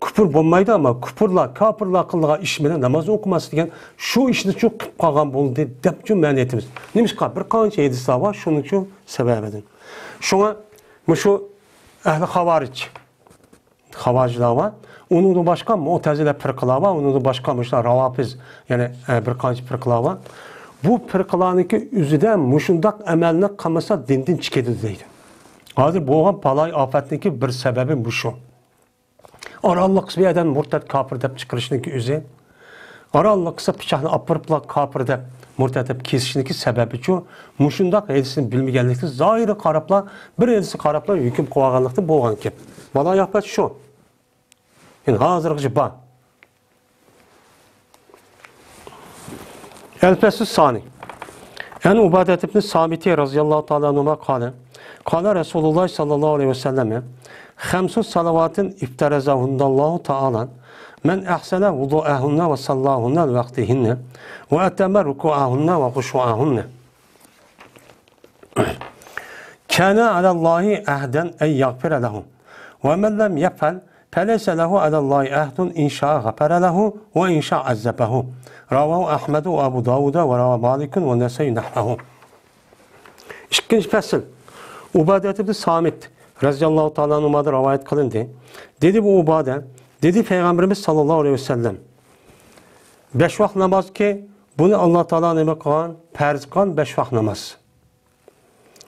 Küfür bulmaydı ama küfürla, kafirla kıllığa işmene namaz okuması degen şu işini çok kıp kalgan buldu deyip şu maniyetimiz. Neymiş ki bir kanca edisi var, şunun için sebep edin. Şuna şu ehli havariciler var. Onun da başka Mu'tezile fırkalar var, onun da başka Ravafiz yani bir kanca fırkalar var. Bu fırkalarınki üzüden muşundak emeline kalmasa dinden çıkedi deydi. Hazır bu palay afetindeki bir sebebi bu şu. Arallık bir adam murtad kafir deyip çıkırışındaki üzü. Arallık kısa bıçağını apırıpla kafir deyip murtad deyip kesişindeki sebebi şu. Muşundak edisini bilmegenlikti. Zahiri karapla, bir edisi karapla hüküm kovaganlıktı boğan kep. Bana yapet şu. Yani hazırlıkçı ba. El-Fesü Sani. Yani Ubadet ibn Samiti razıyallahu ta'ala anhuma kâle. Kâle Resulullah sallallahu aleyhi ve selleme Hamsu salavatin iftarezahundallahu ta'ala men ahsana vudu'ahunna ve sallahunna ve vaktihinne ve eteme ruku'ahunna ve kuşu'ahunna kana alallahi ahden en yagfire lehu ve men lem yef'al feleyse lehu alallahi ahdun inşa'a gafere lehu ve inşa'a azzebehu ravahu Ahmedu ve Abu Davud'a ve rava Malikun ve Nese'yi nahvehu. İkinci fasıl Ubadet ibn Samit Raziyallahu ta'ala anhuma'da rivayet kılındı. Dedi bu Ubade, dedi Peygamberimiz sallallahu aleyhi ve sellem 5 vakit namaz ki bunu Allah Teala neme kılan, farz kılan 5 vakit namaz.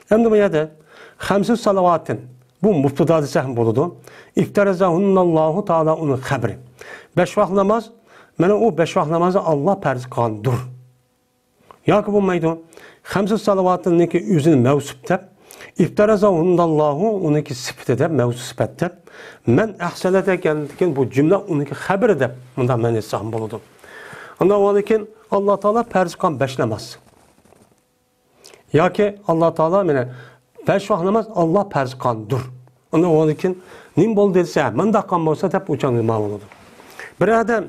Hem de bu yerde hamsu salavatin bu müftedadı sahim buludu. İftarezahunallahu Teala onun habri. 5 vakit namaz, bana o 5 vakit namazı Allah farz kılandır. Ya ki bu meydu, hamsu salavatin neki yüzünü mevsup tep, İftarazahundallahu onunki sıfat edip, mevzu sıfat edip, men ahsenete geldikken bu cümle onunki haber edip, bundan men etsahım buludu. Ondan o anıkin Allah Teala farz kılan 5 namaz. Ya ki Allah Teala mene 5 vakit namaz Allah farz kılandır. Ondan o anıkin nim bol dediyse, men de kılan olsa hep uçan imam oldu. Bir adam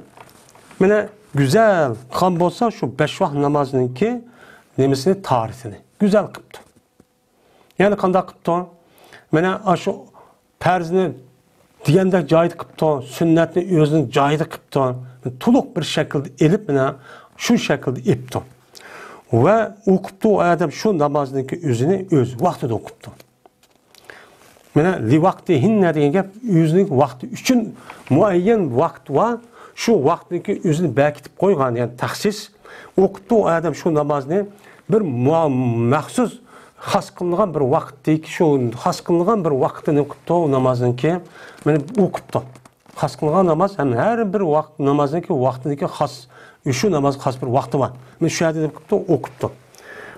Mene güzel kan bolsa şu 5 vakt namazınınki nemisini tarihini güzel kıptı. Yani kanda kıptı. Mene şu perzini diyende cahit kıptı, sünnetini özünün cahit kıptı. Tuluk bir şekilde elip mene şu şekilde ipti. Ve okuptu o adam şu namazınınki özünü öz vaktida okuptu. Mene li vaktihinne deyen gap özünün vakti üçün muayyen vakt var. Şu vaktdaki özünü bekitip koygan yani taksis okuptu o adam şu namazını bir mahsus has kılıngan bir vaktdaki şu has kılıngan bir vaktini okuptu o namazınki mene okuptu. Has kılıngan namaz hem her bir vakt namazınki vaktindeki has şu namaz has bir vakti var. Men şu adam okuptu.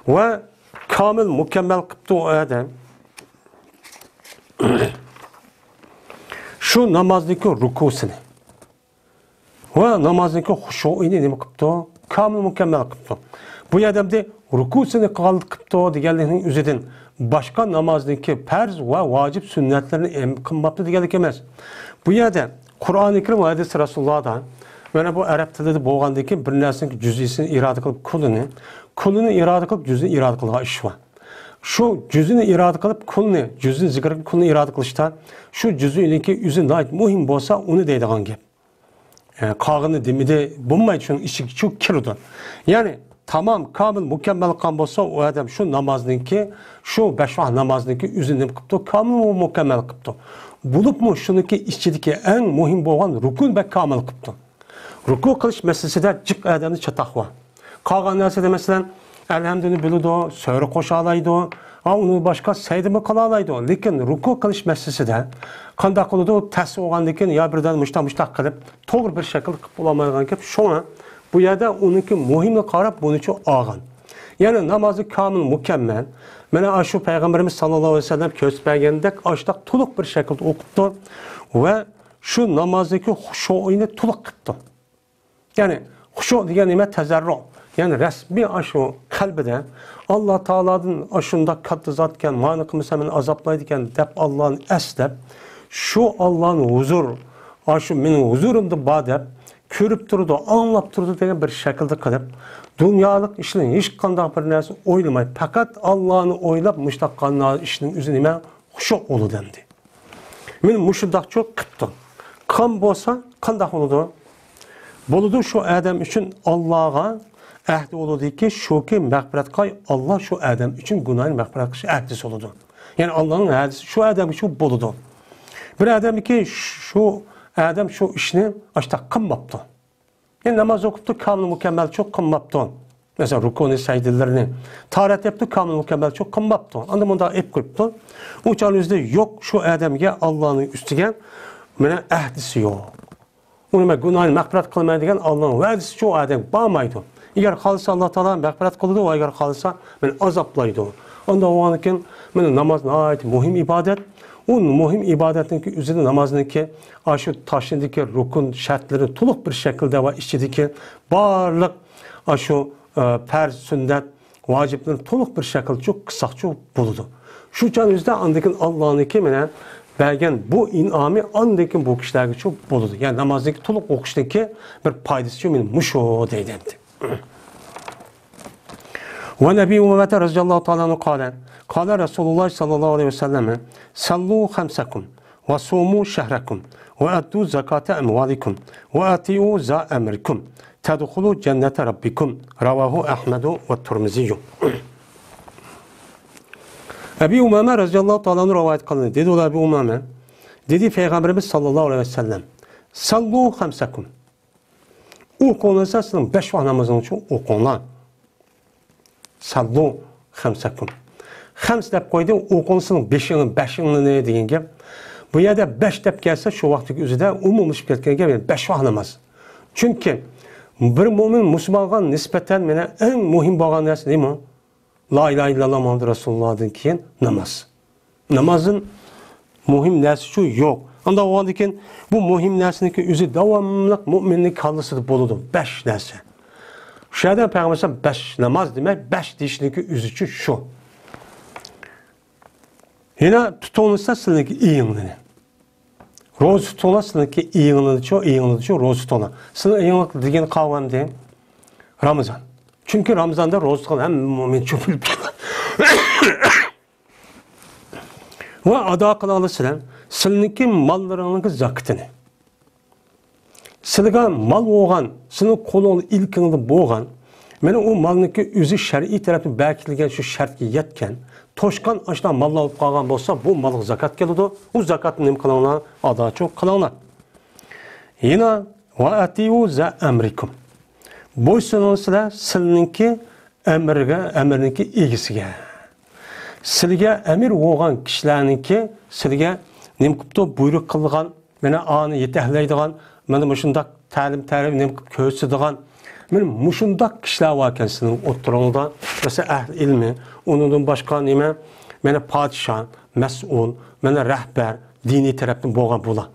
Ve kamil mükemmel kıptı o adam. Şu namazdaki rukusunu ve namazdaki huşu'ini nima qipti? Kamil mükemmel qipti. Bu adamda rukusunu qaldı qipti deganlikning o'zidan boshqa namozdagi farz va vojib sunnatlarni qilmabdi deganlik emas. Bu yerda Qur'oni Karim va hadis Rasulullohdan mana bu arab tilida bo'lgandan keyin bir narsaning juz'isini iroda qilib kulini iroda qilib juz'ini iroda qilgan ish bor. Şu cüzünü irade kılıp kulunu, cüzünü zikir kulunu irade kılışta, şu cüzününki yüzü nait muhim bolsa onu deydiğen gap. Kağını demide bulmayı için işi çok kirdi. Yani tamam kamil mükemmel kan bolsa o adam şu namazınki, şu 5 vakt namazınki yüzünü kıptı, kamil mükemmel kıptı. Bulup mu şununki işçideki en muhim boğan rukun ve kamil kıptı. Ruku kılış meselesi de cık adamın çatak var. Kağın nesede mesela elhamdülillah biliyordu, söyle koşalaydı, onu başka seydimi kalalaydı. Lakin ruku kılış meselesi de kandak oldu, ters oğandaki ya birden müştak kılıp, doğru bir şekilde kılıp olamayacak gibi şu an bu yerde onunki muhimli karab bunu için ağan. Yani namazı kamil mükemmel. Bana şu Peygamberimiz sallallahu aleyhi ve sellem göstergende açtak tuluk bir şekilde okuttu ve şu namazdaki huşu'ini tuluk kıttı. Yani huşu diye nimet tezerru. Yani resmi aşı kalbide Allah Teala'nın aşında katı zatken, mani kımısa azaplaydıken dep Allah'ın esdep, şu Allah'ın huzur, aşı benim huzurumda badep, körüp durdu, anlap durdu diye bir şekilde kalıp, dünyalık işinin hiç kandak bir neresi oylamayı, fakat Allah'ını oylap müştak kandak işinin üzerine huşu olu dendi. Benim müştak çok kıttı. Kan bolsa kandak oludu. Boludu şu adam için Allah'a ahdi oludu ki şu ki mağfiret kay Allah şu adam için günahını mağfiret kışı ahdisi oludu. Yani Allah'ın ahdisi şu adam için boludu. Bir adam ki şu adam şu işini açta kılmaptı. Yani namaz okuttu kamil mükemmel çok kılmaptı. Mesela rukuni secdelerini taharet yaptı kamil mükemmel çok kılmaptı. Andım onda hep kılptı. Uçan yüzde yok şu adamga Allah'ın üstüge mene ahdisi yok. Onu günahını mağfiret kılmaya degen Allah'ın vədisi şu adam bağmaydı. Eğer kalırsa Allah Teala mağfiret kıldı o, eğer kalırsa beni azaplaydı. Onda o anken benim namazına ait muhim ibadet. O muhim ibadetinki üzerinde namazındaki aşı taşındaki rukun şartları tuluk bir şekilde var işçideki barlık aşı perz sünnet vacipleri tuluk bir şekilde çok kısa çok buludu. Şu can yüzde andakin Allah'ın kimine belgen bu inami andakin bu kişilerge çok buludu. Yani namazdaki tuluk o kişideki bir paydası çok benim muşo deydi. Ve Nebi Muhammed radıyallahu ta'ala kâle kâle Resulullah sallallahu aleyhi ve selleme sallu khamsakum ve sumu şehrekum ve addu zakate emvalikum ve ati'u za emrikum tedhulu cennete rabbikum ravahu Ahmedu ve Tirmizi'yu. Ebi Umame radıyallahu ta'ala rivayet kılındı. Dedi o Ebi Umame dedi Peygamberimiz sallallahu aleyhi ve sellem sallu khamsakum okunursa sizin 5 vakt namazınız için okunlar. Sallu khamsakum. Khams deb qo'ydi, o'qilsin 5'ini ne degan gap. Bu yerda 5 deb kelsa shu vaqtdagi o'zida umumlashib ketgan gap 5 vaqt namoz. Chunki bir mo'min musulmonga nisbatan mena eng muhim bo'lgan narsa nima? La ilahe illallah Muhammed Resulullah'dan keyin namoz. Namozin muhim narsa shu yo'q. Unda o'g'andan keyin bu muhim narsaniki o'zi davomli mo'minlik kallasida bo'ladi. 5 narsa. Şu yerden Peygamber 5 namaz demek 5 dişindeki üzücü şu. Yine tutunursa sizinki iyiliğini. Ro'za tutinglar, sizniki iyingizcha ro'za tutinglar. Sizning iyingiz degan qavm deyim. Ramazon. Chunki Ramazonda ro'za tutgan hamma mo'min cho'pilib ketadi. Va ado qila olasizlar. Sizniki mollaringiz zakatini. Sizga mal bo'lgan, sizning qo'lingizda ilkingizda bo'lgan, mana u malniki o'zi shar'iy tarafdan belgilangan shu shartga yetgan, to'shqan ashna mallar olib qolgan bo'lsa, bu malga zakat keladi. U zakatni nima qilinglar? Adochi qilinglar. Yana va atiu za amrikum. Bo'ysuningizlar sizniki amrniki egisiga. Sizga amir bo'lgan kishilarniki sizga nima qilibdi? Buyruq qilgan, mana ani yetaklaydigan, mana shundoq ta'lim nima qilib ko'rsatadigan, mana shundoq kishilar bor ekan sizning o'tiringizda. Masalan, ahli ilmi, undan boshqa nima? Mana podshoh, mas'ul, mana rahbar, diniy tarafdan bo'lgan bular.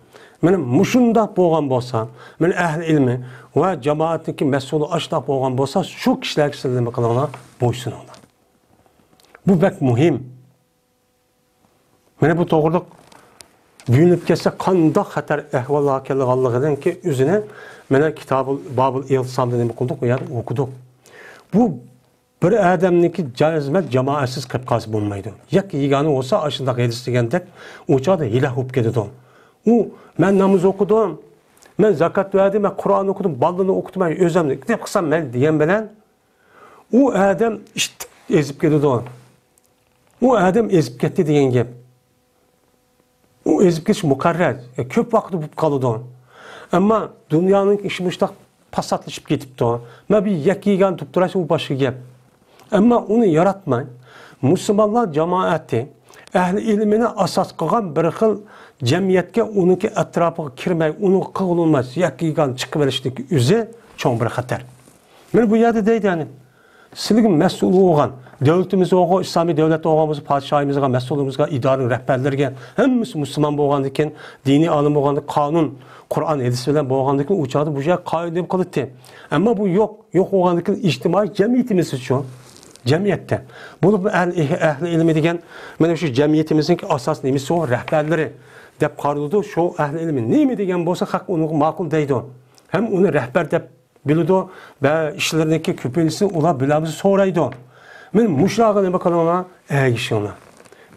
Mana shundoq bo'lgan bo'lsa, mana ahli ilmi va jamoatniki mas'uli ashdoq bo'lgan bo'lsa, shu kishilarga siz nima qilinglar? Bo'ysuninglar. Bu bak muhim. Mana bu to'g'riliq büyünüp kesse qandoq xatar ahvollar kelganligidan ki o'zini mana kitobul Babul İltisamda nima qildik, u yerda o'qidik. Bu bir odamniki jazmat jamoatsiz qilib qolsa bo'lmaydi. Yak yegani bo'lsa, ashundaq hadis degandek, o'chada hilah bo'lib ketadi. U men namoz o'qidim, men zakat verdim, men Qur'on o'qidim, ballarni o'qidim, o'zimni deb qilsam men degan bilan u odam ezib ketadi. U odam ezib ketdi degan gap. O ezib ketiş mukarrer. Köp vaqt bo'lib qoladi. Ammo dunyoning ishi mushtaq pasatlashib ketibdi. Mana bir yakigan turib turasi u boshqa gap. Ammo uni yaratmay, musulmonlar jamoati ahli ilmini asos qilgan bir xil jamiyatga uniki atrofiga kirmay, uni qilolmas, yakigan chiqib berishlik o'zi cho'ng bir xatar. Mana bu yerda deydi yani sizga mas'ul bo'lgan devletimiz oğu, İslami devlet oğumuz, padişahımızga, mesulumuzga, idarın rehberlerine, hemmisi Müslüman boğandıkken, dini alım boğandık, kanun, Kur'an edisi bilen boğandıkken uçağı bu şey kaydem kılıttı. Ama bu yok boğandıkken içtimai cemiyetimiz için, cemiyette. Bunu ehli ilmi degen, benim şu cemiyetimizin asas nemisi o rehberleri dep karıldı, şu ehli ilmi nemi degen bolsa hak onu makul deydi. Hem onu rehber dep bildi ve işlerindeki küpelisi ula bilamızı soraydı. Men muşrağı nima qilinglar? Egishinglar.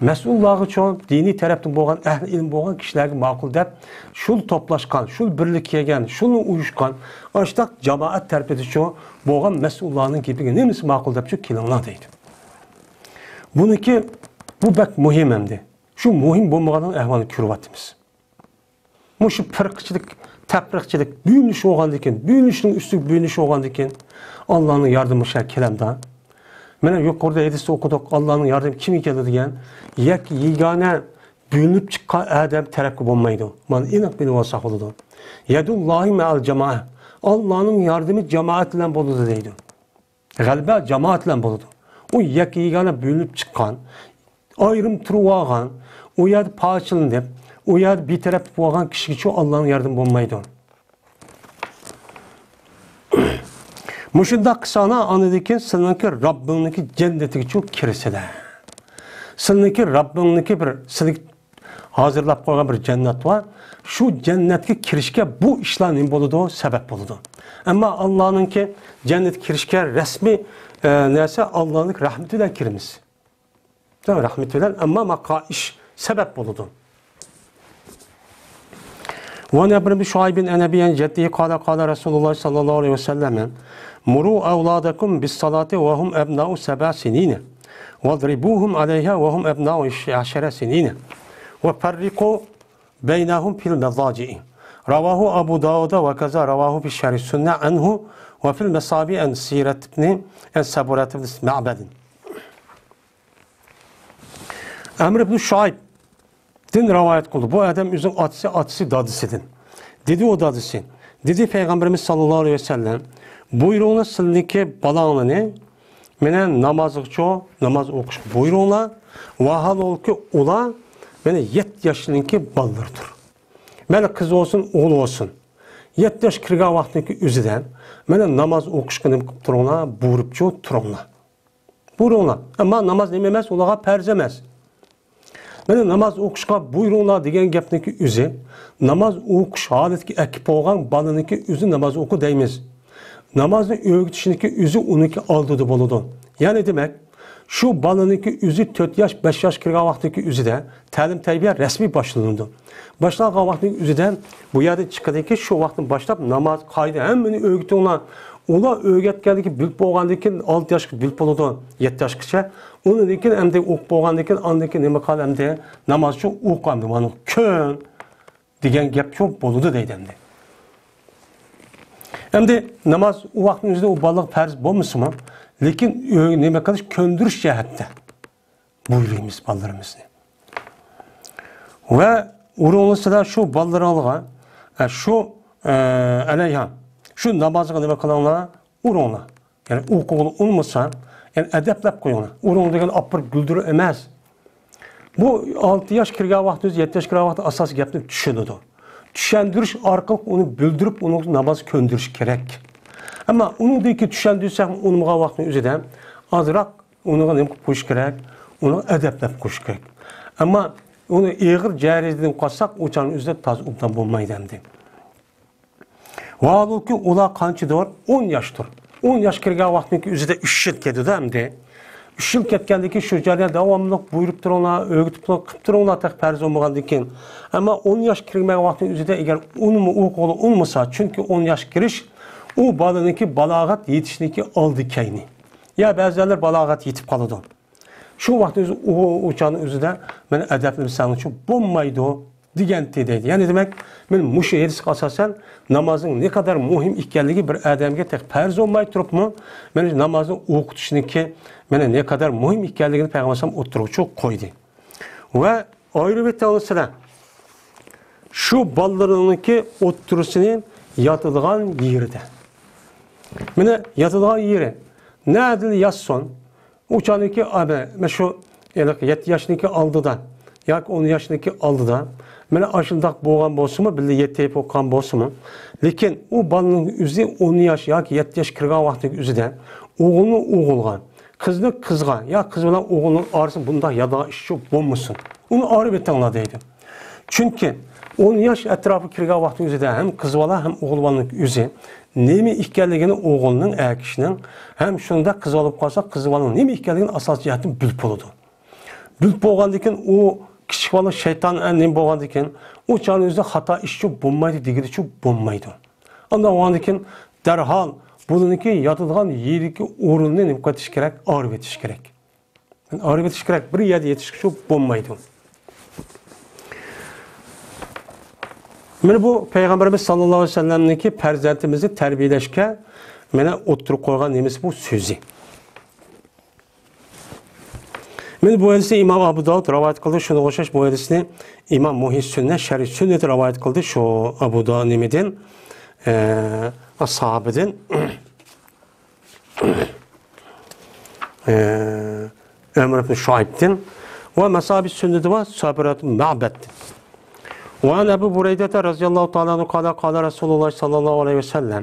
Mas'ullari uchun diniy tarafdan bo'lgan, ahli ilm bo'lgan kishilarga ma'qul deb, shul to'plashgan, shul birlik kelgan, shulni uyushgan, ashtaq jamoat tarafida uchun bo'lgan mas'ullarning gapiga nimasi ma'qul deb shu kelinglar deydi. Buniki bu bak muhim endi. Shu muhim bo'lmagan ahvolni ko'ryapmiz. Mush firqchilik, tafriqchilik büyünüş bo'lgandan keyin, büyünüşning ustiga büyünüş bo'lgandan keyin Allohning yordami shak kelamda. Mana yuqorida hadisda o'qidik, Allohning yordami kimga keladi degan, yak yegona büyünüp chiqqan odam tarafga bo'lmaydi. Mana aniq bilib olsa bo'ladi. Yadullohi ma'al jamoa. Allohning yordami jamoat bilan bo'ladi deydi. G'alaba jamoat bilan bo'ladi. U yak yegona büyünüp chiqqan, ayrim turib olgan, u yer pochilin deb, u yer betaraf bo'lgan kishiga Allohning yordami bo'lmaydi. Muşunda kısana anıdaki sınınkı Rabbiniki cennetiki çok kiriside. Sınınkı Rabbiniki bir sınık hazırlap koygan bir cennet var. Şu cennetki kirişke bu işlerin boludu, sebep boludu. Ama Allah'ınki cennet kirişke resmi neyse Allah'ın rahmetiyle kirimiz. Değil mi? Rahmetiyle ama maka iş sebep boludu. وعن ابن شعيب عن أبي جده قال رسول الله صلى الله عليه وسلم مروا أولادكم بالصلاة وهم أبناء 7 سنين واضربوهم عليها وهم أبناء 10 سنين وفرقوا بينهم في المضاجع رواه أبو داود وكذا رواه في الشرح السنة عنه وفي المصابي عن سيرة عن سبورة بن معبد أمر بن شعيب din rivayet kıldı. Bu adam üzüm atısı dadısıdın. Dedi o dadısı. Dedi Peygamberimiz sallallahu aleyhi ve sellem buyruğuna sildiki balağını ne? Mene namaz okuş buyruğuna vahal ol ki ula mene 7 yaşındaki ballardır. Mene kız olsun oğul olsun. 7 yaş kirga vaktindeki üzüden mene namaz okuş kınım kıptırına buyrupçu turuna. Buyruğuna. Ama namaz dememez ulağa perzemez. Mana namoz o'qishga buyuringlar degan gapniki o'zi, namoz o'qish holatga akib bo'lgan bolaniki o'zi namoz o'qi deymiz. Namozni o'rgatishniki o'zi uniki oldida bo'ladi. Ya'ni demak, şu balanınki üzü 4 yaş, 5 yaş kirgan vaqtdagi üzüde ta'lim tarbiya rasmiy boshlanadi. Boshlangan vaqtdagi üzüden bu yerda chiqadiki shu vaqtdan boshlab namoz, qoida hammani o'rgatinglar. Ular o'rgatgandiki bilib bo'lgandan keyin 6 yoshga bilib bo'ladi, 7 yoshgacha. Undan keyin endi o'qib bo'lgandan keyin andan keyin nima qiladi endi namozchi o'qamdi. Mana kun degan gap ko'p bo'ladi deydi endi. Endi namoz u vaqtning o'zida u baliq farz bo'lmasmi? Lekin nima qilish ko'ndirish jihatda buyuramiz bolalarimizni. Va o'rinlisida shu bolalarga shu alayha shu namozga nima qilinglar? O'ringlar. Ya'ni o'qig'ini unmasa, ya'ni adablab qo'yinglar. O'ring degan opir guldir emas. Bu 6 yosh kirgan vaqt o'zi 7 yosh kirgan vaqt asos gapni tushunadi. Tushundirish orqali uni bildirib, uni namoz ko'ndirish kerak. Ama unudaki düşündüysek onunla vaktin üzerinde azrak onunla ne koş gerek, onu edeplep koş gerek. Ama onu ağır carizden kalsak uçanın üzerinde taz umdan bulmayı demdi. Vallahi ki ola kaçıdır? 10 yaştır. 10 yaş kirgen vaktin üzerinde 3 yıl kedi demdi. 3 yıl ketgendeki şu cariye devamlı buyurup dururlar, öğütüp dururlar tek perz olmagandikin. Ama 10 yaş kirgen vaktin üzerinde eğer onu okulu olmasa çünkü 10 yaş giriş o balanınki balagat yetişiniki aldı keyni. Ya bazıları balagat yetip kalıdı. Şu vakti o uçağın üzerinde ben edepli bir sanatçı için bombaydı o digentiydi. Yani demek ben muşu yedisi asasen namazın ne kadar muhim ikkenliği bir adamge tek perz olmayı durup mu? Ben namazın okutuşuniki ben ne kadar muhim ikkenliğini Peygamberim oturucu koydu. Ve ayrı bir tanesi şu ballarınınki oturusunu yatılgan yerde. Mene yatılgan yeri. Ne adil yazson? Uçanınki abi, şu 7 yaşındaki aldıdan, ya 10 yaşındaki aldıdan, mene aşıldak boğan bolsumu, bildi 7 yap okuyan bolsumu. Lekin o balının üzü 10 yaş, ya 7 yaş kırgan vaxtındaki üzüden, oğulunu oğulgan, kızını kızgan, ya kız olan oğulunun arasın bunda ya da işçi bulmuşsun. Onu ağrı bir tanıdıydı. Çünkü 10 yaş etrafı kirgan vaxtın üzüde hem kız bala hem oğul balanın üzü nemi ikkenligini oğulunun erkişinin hem şunda kız alıp kalsa kız balanın nemi ikkenligini asas cihetini bilip oldu. Bilip olgandikin o kiçik bala şeytan nemi olgandikin o çağın üzüde hata işçi bulmaydı, digiri çi bulmaydı. Ondan olgandikin derhal bununki yatılgan yeriki orununu nemi katiş gerek, ağrı betiş gerek. Yani ağrı betiş gerek bir yerde yetişki bulmaydı. Mene bu Peygamberimiz sallallahu aleyhi ve sellem'deki perzentimizi terbiyeleşke mene oturup koygan neymiş bu sözü. Mene bu hadisi İmam Abu Davud rivayet kıldı. Şunu koşaş bu hadisini İmam Muhyi Sünnet, Şerh-i Sünnet rivayet kıldı. Şu Abu Davud nimeden ashabeden Ömer ibn Şuayb'den ve Mesab-i Sünnet'i ve Sabirat-ı Ma'bed'den. وعن أبي بريدة رضي الله تعالى عنه قال قال رسول الله صلى الله عليه وسلم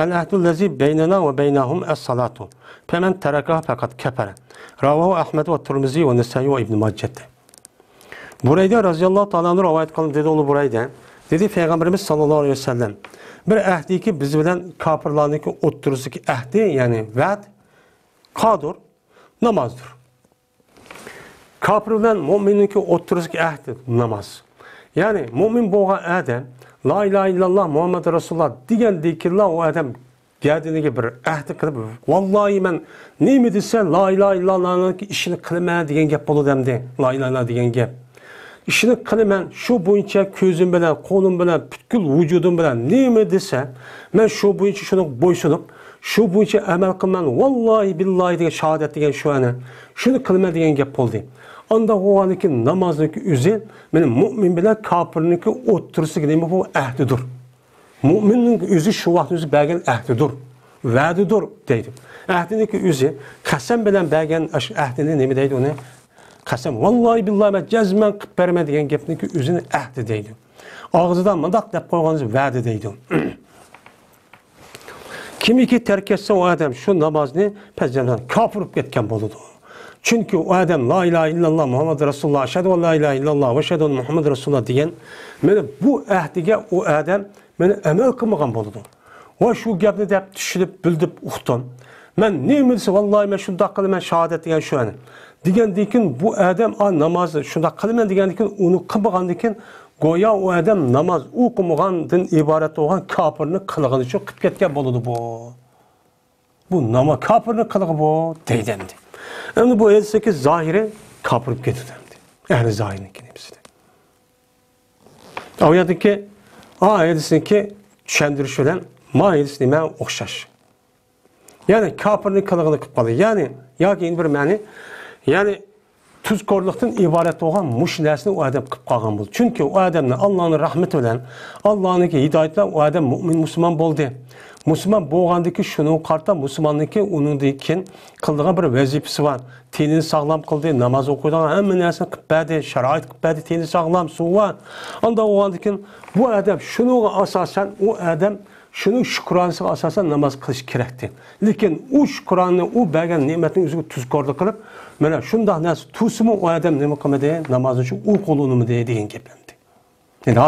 العهد الذي بيننا وبينهم الصلاة فمن تركها فقد كفر رواه أحمد والترمذي والنسائي وابن ماجه. Bureyde radıyallahu ta'ala anhu rivayet kılın dedi oğlu Bureyde. Dedi Peygamberimiz sallallahu aleyhi ve sellem bir ahdi ki biz bilen kafirlarındaki oturuzdaki ahdi yani vaad kadur namazdır. Kafir bilen mümindeki oturuzdaki ahdi namaz. Yani mümin boğan adam la ilahe illallah Muhammed Resulullah diyen dikirler o adam geldiğinde bir ahdi kılıp vallahi ben ne mi dese la ilahe illallah'ın işini kılmaya diyen gep bolu demdi. La ilahe illallah diyen gep. İşini kılmaya şu boyunca közüm bilen, kolum bilen, bütkül vücudum bilen ne mi dese ben şu boyunca şunu boysunup şu boyunca amel kılmam vallahi billahi diye şehadet diyen şu ana şunu kılmaya diyen gep oldu. Anda o anki namazdaki üzeri benim mümin bilen kafirninki oturması gibi bu ahdidir. Müminin üzü şu vaxt üzü belgen ahdidir. Vaadidir deydi. Ahdindeki üzü kasem bilen belgen ahdini nemi deydi onu? Kasem vallahi billahi ben cezmen qıp berme degan gapniki üzünü ahdi deydi. Ağzıdan mındaq dep qo'ygansiz vaadi deydi. Kimiki terk etse o adam şu namazni pezenden kafir bo'lib ketgan bo'ladi. Çünkü o adam la ilahe illallah Muhammed Resulullah, eşhedü en la ilahe illallah ve eşhedü enne Muhammed Resulullah degan, mana bu ahdiga o adam mana amal qilmagan bo'ladi. Va shu gapni deb tushunib, bilib, uqdim. Men nima desa, vallahi men shunday qilaman, shahodat degan shu ani. Degandan bu adam namozni shunday qilaman degandan keyin uni qilmagandan keyin go'yo u adam namoz o'qimagandan iborat bo'lgan kofirni qilgani uchun qilib ketgan bo'ladi bu. Bu namoz kofirni qilg'i bu deydi endi. Endi bu aytsa-ki zohiri kofir ketdi endi. Ya'ni zohirniki nimasi. O yerdeki ayetsinki tushundirish bilan maylis nima o'xshash. Yani kofirni qilg'ini qilib qoldi. Yani yoki bir ma'ni, yani tuzkorlikdan iborat bo'lgan mush narsani u odam qilib qolgan bo'ldi. Chunki u odamni Allohning rahmati bilan, Allohning hidoyati bilan u odam mu'min musulmon bo'ldi. Musulmon bo'lgandiki shuni qarta musulmonniki uningdan qildigan bir vazifasi bor. Dinini sog'lom qildi, namoz o'qigan, hamma narsani qilib berdi, sharoit qilib berdi, dini sog'lom, suvi. Unda o'g'andikin bu odam shuniga asosan u odam shuni shukronasiga asosan namoz qilish kerakdi. Lekin u shukronni, u bergan ne'matning o'ziga tuzkorlik qilib, mana shunday narsa tusimi u odam nima qilmadi, namoz uchun u qo'lunimi degan gap endi. Endi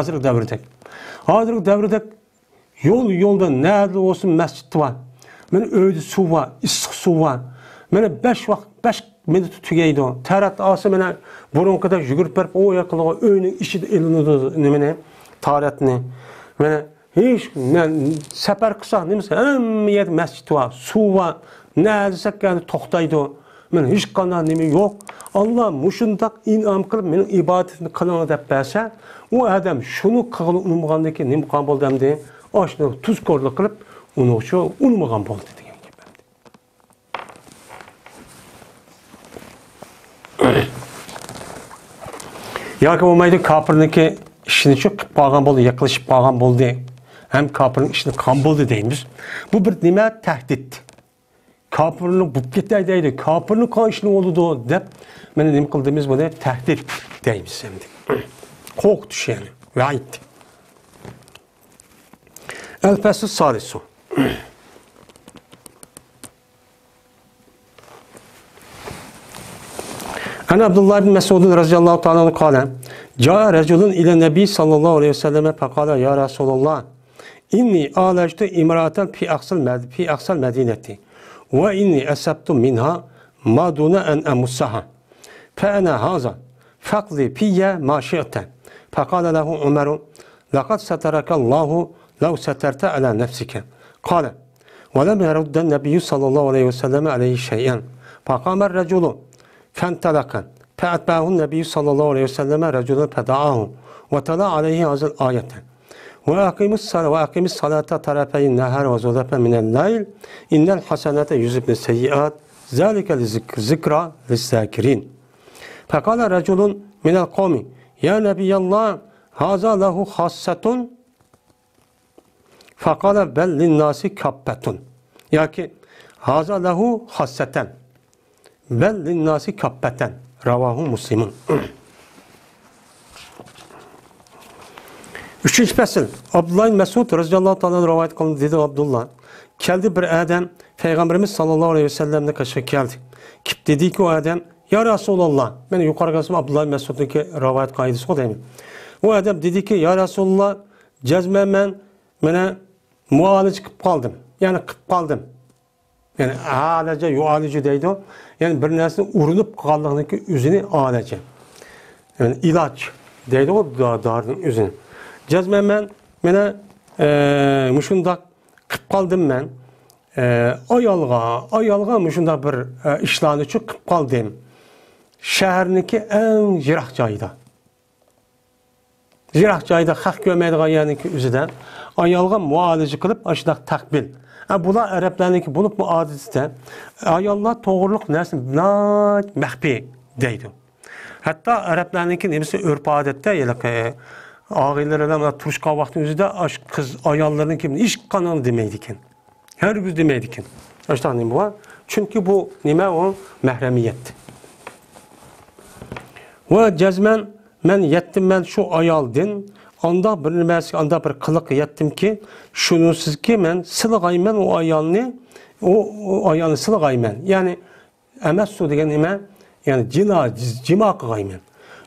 hozirgi davrda yo'lda nerede olsun mescid var. Mana uyda suv var, issiq suv var. Mana 5 minut tugaydi. Tarat olsa mana burunqida yugurib berib, o yoqqa uyning ichida ilinadi nimani, taratni. Mana hech men safar qilsam nimasi, hamma yer masjid var, suv var. Nerede qani to'xtaydi. Mana hech qanday nima yo'q. Allah mushundaq in'om qilib meni ibodatni qiling deb bersa, u odam shuni qilib unmagandan keyin nima qilgan bo'ldi endi? Oshni tuzkorlik qilib, uni o'sha unmagan bo'ldi degan gap. Yoki bo'lmaydi kofirniki ishini shu qilib qolgan bo'ldi, yiqilishib qolgan bo'ldi. Ham kofirning ishini qilgan bo'ldi deymiz. Bu bir nima tahdid. Kofirlik bo'lib ketay deydi. Kofirning qon ishini bo'ldi deb mana nima qildimiz buni tahdid deymiz endi. Qo'rqitish yani. Va'id. الفصل الثالث عن عبد الله بن مسعود رضي الله تعالى عنه قال جاء رجل إلى النبي صلى الله عليه وسلم فقال يا رسول الله إني عالجت امرأة في أقصى المدينة وإني أصبت منها ما دون أن أمسها فأنا هذا فاقضي في ما شئت فقال له عمر لقد سترك الله لو سترت على نفسك قال ولم يرد النبي صلى الله عليه وسلم عليه شيئا فقام الرجل فانطلق فأتبعه النبي صلى الله عليه وسلم رجلا فدعاه وتلا عليه هذه الآية وأقيم الصلاة طرفي النهار وزلفا من الليل إن الحسنات يذهبن السيئات ذلك ذكرى للذاكرين فقال رجل من القوم يا نبي الله هذا له خاصة فقال بل للناس كبة يعني هذا له خاصة بل للناس كبة رواه مسلم. Üçüncü fasıl Abdullah Mesud radıyallahu ta'ala rivayet kılındı dedi Abdullah. Geldi bir adam Peygamberimiz sallallahu aleyhi ve sellem'le karşı geldi. Kip dedi ki o adam ya Resulallah ben yukarı kalsam Abdullah Mesud'daki rivayet kaydısı o değil mi? O adam dedi ki ya Resulallah cezmemen bana muhalece kıp kaldım. Yani kıp kaldım. Yani ağalıca, yuğalıcı deydi o. Yani bir nesne uğrulup kaldığındaki üzünü ağalıca. Yani ilaç deydi o darının üzünü. Cezmen ben muşundak kıp kaldım ben. Ayalga muşundak bir işlerini çok kıp kaldım. Şehirindeki en jirak cayda. Jirak cayda hak görmeydiği yerdeki üzüden. Ayalga muhalece kılıp aşıdak takbil. Bunlar Araplarınki bulup bu adette ayallar doğruluk nesini mehbi deydi. Hatta Araplarınki nemisi örp adette ağaylarına turşka vaktin üzerinde kız ayallarının kimini iş kanalı demeydikin. Her gün demeydikin. Aşıdak neyim bu var? Çünkü bu nime o mehremiyetti. Ve cezmen men yettim ben şu ayaldın. Anda bir kılık yettim ki şunu siz ki men sılgaymen o ayalını sılgaymen. Yani emessu degen nime Yani cima qilgayman.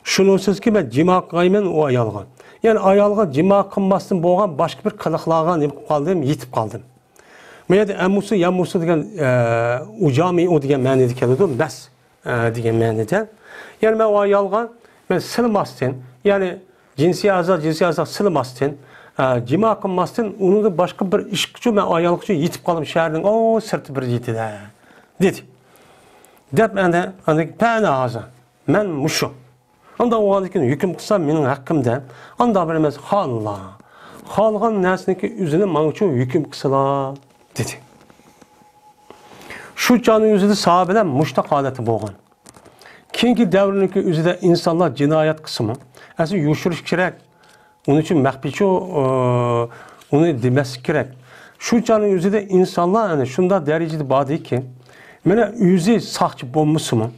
Shunisiz-ki, men cima qilgayman u ayolga. Yani ayolga cima qilmasdan bo'lgan boshqa bir qiliqlarga nima qilib qoldim, yetib qoldim. Men endi yamusu degan ujami o degan ma'noda keladi, bas degan ma'noda. Yani men o ayolga men silmasdan, yani jinsiy a'zo silmasdan, cima qilmasdan uni boshqa bir ish uchun men ayol uchun yetib qoldim shaharning sirti bir yetida dedi. Deb endi bana hozir men mushu. Onda o'g'likin hukm qilsam mening haqqimda, onda bir emas xolla. Xolgan narsaniki o'zini men uchun hukm qilsalar dedi. Shu joning o'zida sahobalar mushtaq holati bo'lgan. Keyingi davrniki o'zida insonlar jinoyat qismi asli yushirish kerak. Onun için mahfiço onu demesi gerek. Şu canın yüzüde insanlar yani şunda derecede bağlı ki, mene yüzü sakçı bombusu mu?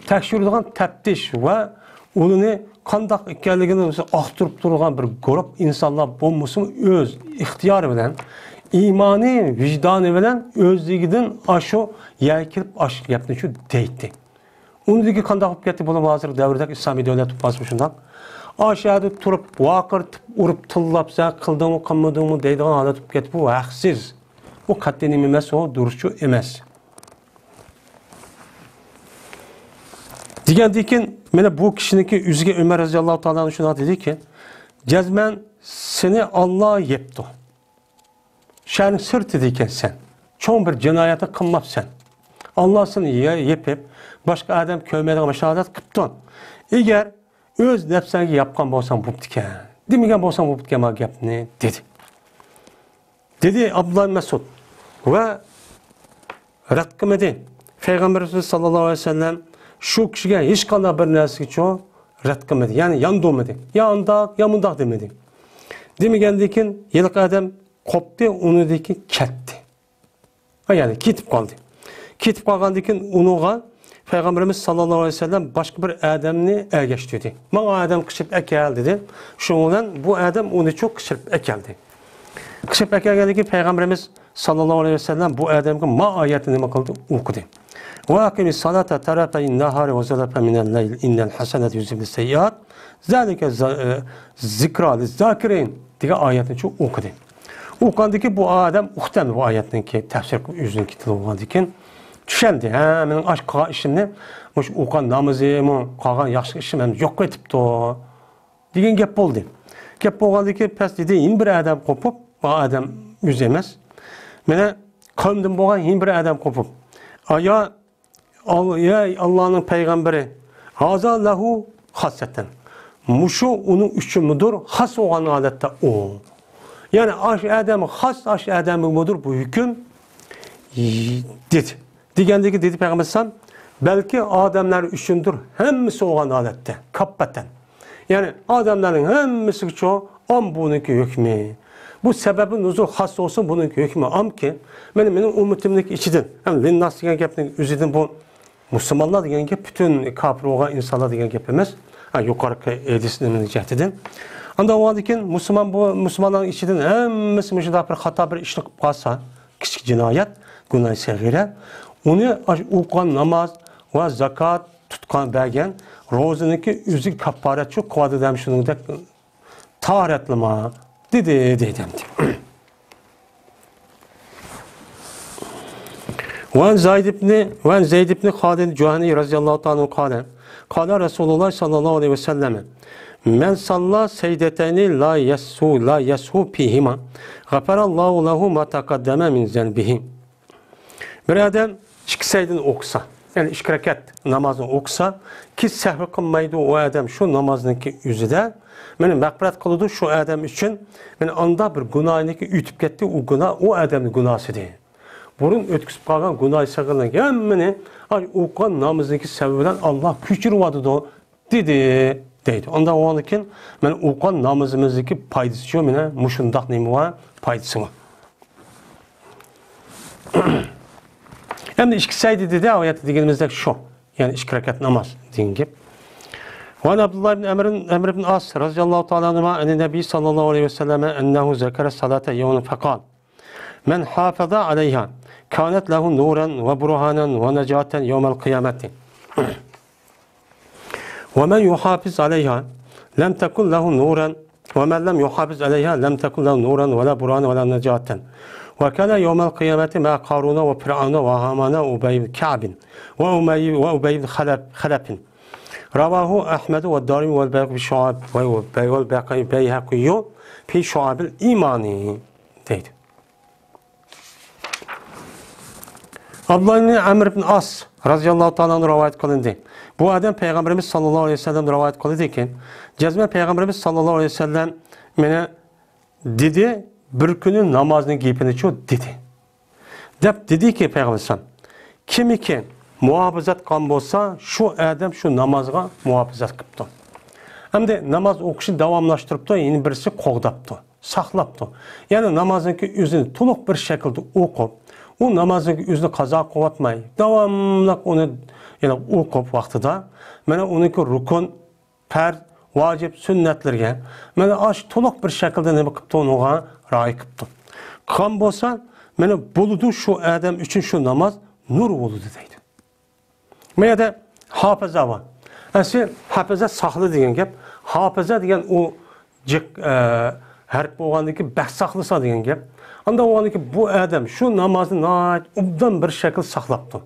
Tekşirdiğin teptiş ve onu kandak ikerliğini aktırıp dururken bir grup insanlar bombusu mu öz ihtiyarı bilen, imani, vicdanı bilen özlüğünden aşağı yerkirip aşk yaptığını şu deydi. Onu dedi ki kandak hükümeti bunu hazır devirdeki İslami devlet basmışından. Aşağıda turup, vakırtıp, urup, tıllap, sen kıldın mı, kılmadın mı deydiğin anlatıp getip bu haksız. Bu katlinim emez, o duruşçu emez. Digendikin, mene bu kişininki yüzüge Ömer Raziyallahu Teala'nın şuna dedi ki, cezmen seni Allah yepti. Şerrin sırt ediyken sen, çoğun bir cinayete kılmap sen. Allah seni yepip, başka adam kövmeden ama şehadet kıptın. Eğer öz nefsenge yapkan bolsan bu bitken. Demigen bolsan bu bitken gapni dedi. Dedi Abdullah Mesud ve rad qilmadi. Peygamberimiz sallallohu aleyhi ve sellem şu kişiga hech qanday bir narsa uchun rad qilmadi. Yani yandolmadi. Ya undaq, ya mundaq demedi. Demigandan yiliq adam qopdi, unidiki ketdi. Yani ketib qoldi. Ketib qolgandan keyin unuga Peygamberimiz sallallahu aleyhi ve sellem başka bir adamni ergeçtirdi. Bana adam kışıp ekel dedi. Şundan bu adam onu çok kışıp ekeldi. Kışıp ekeldi Peygamberimiz sallallahu aleyhi ve sellem bu adamı ma ayetini mi kıldı? Okudu. Ve akimi salata tarafayin nahari ve zalafa minel leyl innel hasenet yüzibli seyyiat zalike zikra lizakirin diye ayetini çok okudu. Okudu ki bu adam uxtan bu ayetin ki tefsir yüzünü kitli olmadı ki düşendi. Benim aşk işimni, muş okan namazımı, kalan yaxşı işim hem yok etipti o. Degen gap boldu. Gap bolgandan keyin pes dedi, yin bir adam qopup, bu adam yüz emas. Mene kavmdan bolgan yin bir adam qopup. Ya Allah'ın peygamberi, haza lahu hassaten. Muşu onun üçün müdür, has olan adette o. Yani aş adamı, has aş adamı müdür bu hüküm dedi. Digendeki dedi Peygamber sallam, belki adamlar üçündür, hemmisi olan adette, kappaten. Yani adamların hemmisi çoğu, bununki hükmü. Bu sebebin nuzul has olsun bununki hükmü. Am ki, benim ummetimdeki içidin, hem linnas diyen gepinin üzidin bu, Müslümanlar diyen gep, bütün kafir olan insanlar diyen gep emez. Yukarı edisinin cihetidin. Anda o halde ki, Müslümanların içidin hemmisi bir hata bir işlik kalsa, küçük cinayet, günah-ı segire, onu okuyan namaz ve zakat tutkan bergen, rozununki üzük kaparet çok kıvadı demiş şunun da taharetlama dedi. Ve Zeyd ibn Halid Cuhani razıyallahu ta'ala kâle Resulullah sallallahu aleyhi ve sellem men salla seydeteni la yeshu pihima gafarallahu lehu ma taqaddeme min zenbihi. Bir adam çıksaydın okusa, yani 2 rekat namazını okusa ki sehvi kılmaydı o adam şu namazınki yüzüde benim mağfiret kılıdı şu adam için ben anda bir günahınki ütüp gitti o günah o adamın günahıdır. Bunun ötküsüp kalan günahı sakılan hemmini okuyan namazınki sebebinden Allah küçürüyordu da dedi. Onda o anlıkken ben okuyan namazımızdaki paydası yok yine muşundak neymi var paydası var. Hem de işkisaydı dedi ayette dediğimizde şu. Yani 2 rekat namaz deyin gibi. Ve Abdullah ibn Emr ibn As razıyallahu ta'ala anhuma enne Nebi sallallahu aleyhi ve selleme ennehu zekere salate yevnin fekal. Men hafıza aleyha kânet lehu nuren ve burhanen ve necaten yevmel kıyameti. وَمَنْ يُحَافِظْ عَلَيْهَا لَمْ تَكُنْ لَهُ نُورًا وَمَنْ لَمْ يُحَافِظْ عَلَيْهَا لَمْ تَكُنْ لَهُ نُورًا وَلَا بُرْهَانًا وَلَا نَجَاةً وَكَانَ يَوْمَ الْقِيَامَةِ مَعَ قَارُونَ وَفِرْعَوْنَ وَهَامَانَ وَأُبَيَّ بْنِ كَعْبٍ وَأُبَيَّ بْنِ خَلَفٍ رواه أحمد والدارمي والبيهقي في شعب الإيمان deydi. Abdullah ibn Amr ibn As radıyallahu ta'ala rivayet kılındı. Bu adam Peygamberimiz sallallahu aleyhi ve sellem rivayet kıldı ki, cezme Peygamberimiz sallallahu aleyhi ve sellem mene dedi, bir günün namazını giyipini çok dedi. Dedi ki Peygamberimiz kimi ki muhafazat qan bolsa, şu adam şu namazga muhafazat qıptı. Hem de namaz okuşunu davamlaştırıptı, yeni birisi qoğdaptı, saqlaptı. Yani namazınki özünü tuluq bir şekilde okup, o namazınki özünü qaza qovatmay, davamlıq onu yani okup vaxtıda, mene onunki rukun, fərd, vacib, sünnetlerge, mene aş tuluq bir şekilde ne qıptı, onuğa ray qıptı. Qan bolsa, mene buludu şu adam üçün şu namaz nur oludu deydi. Mene de hafıza var. Aslında hafıza saqlı degen gap, hafıza degen o harp bolğandaki bəx saqlısa degen gap. Anda olğandaki bu adam şu namazını obdan bir şekilde saqlaptı.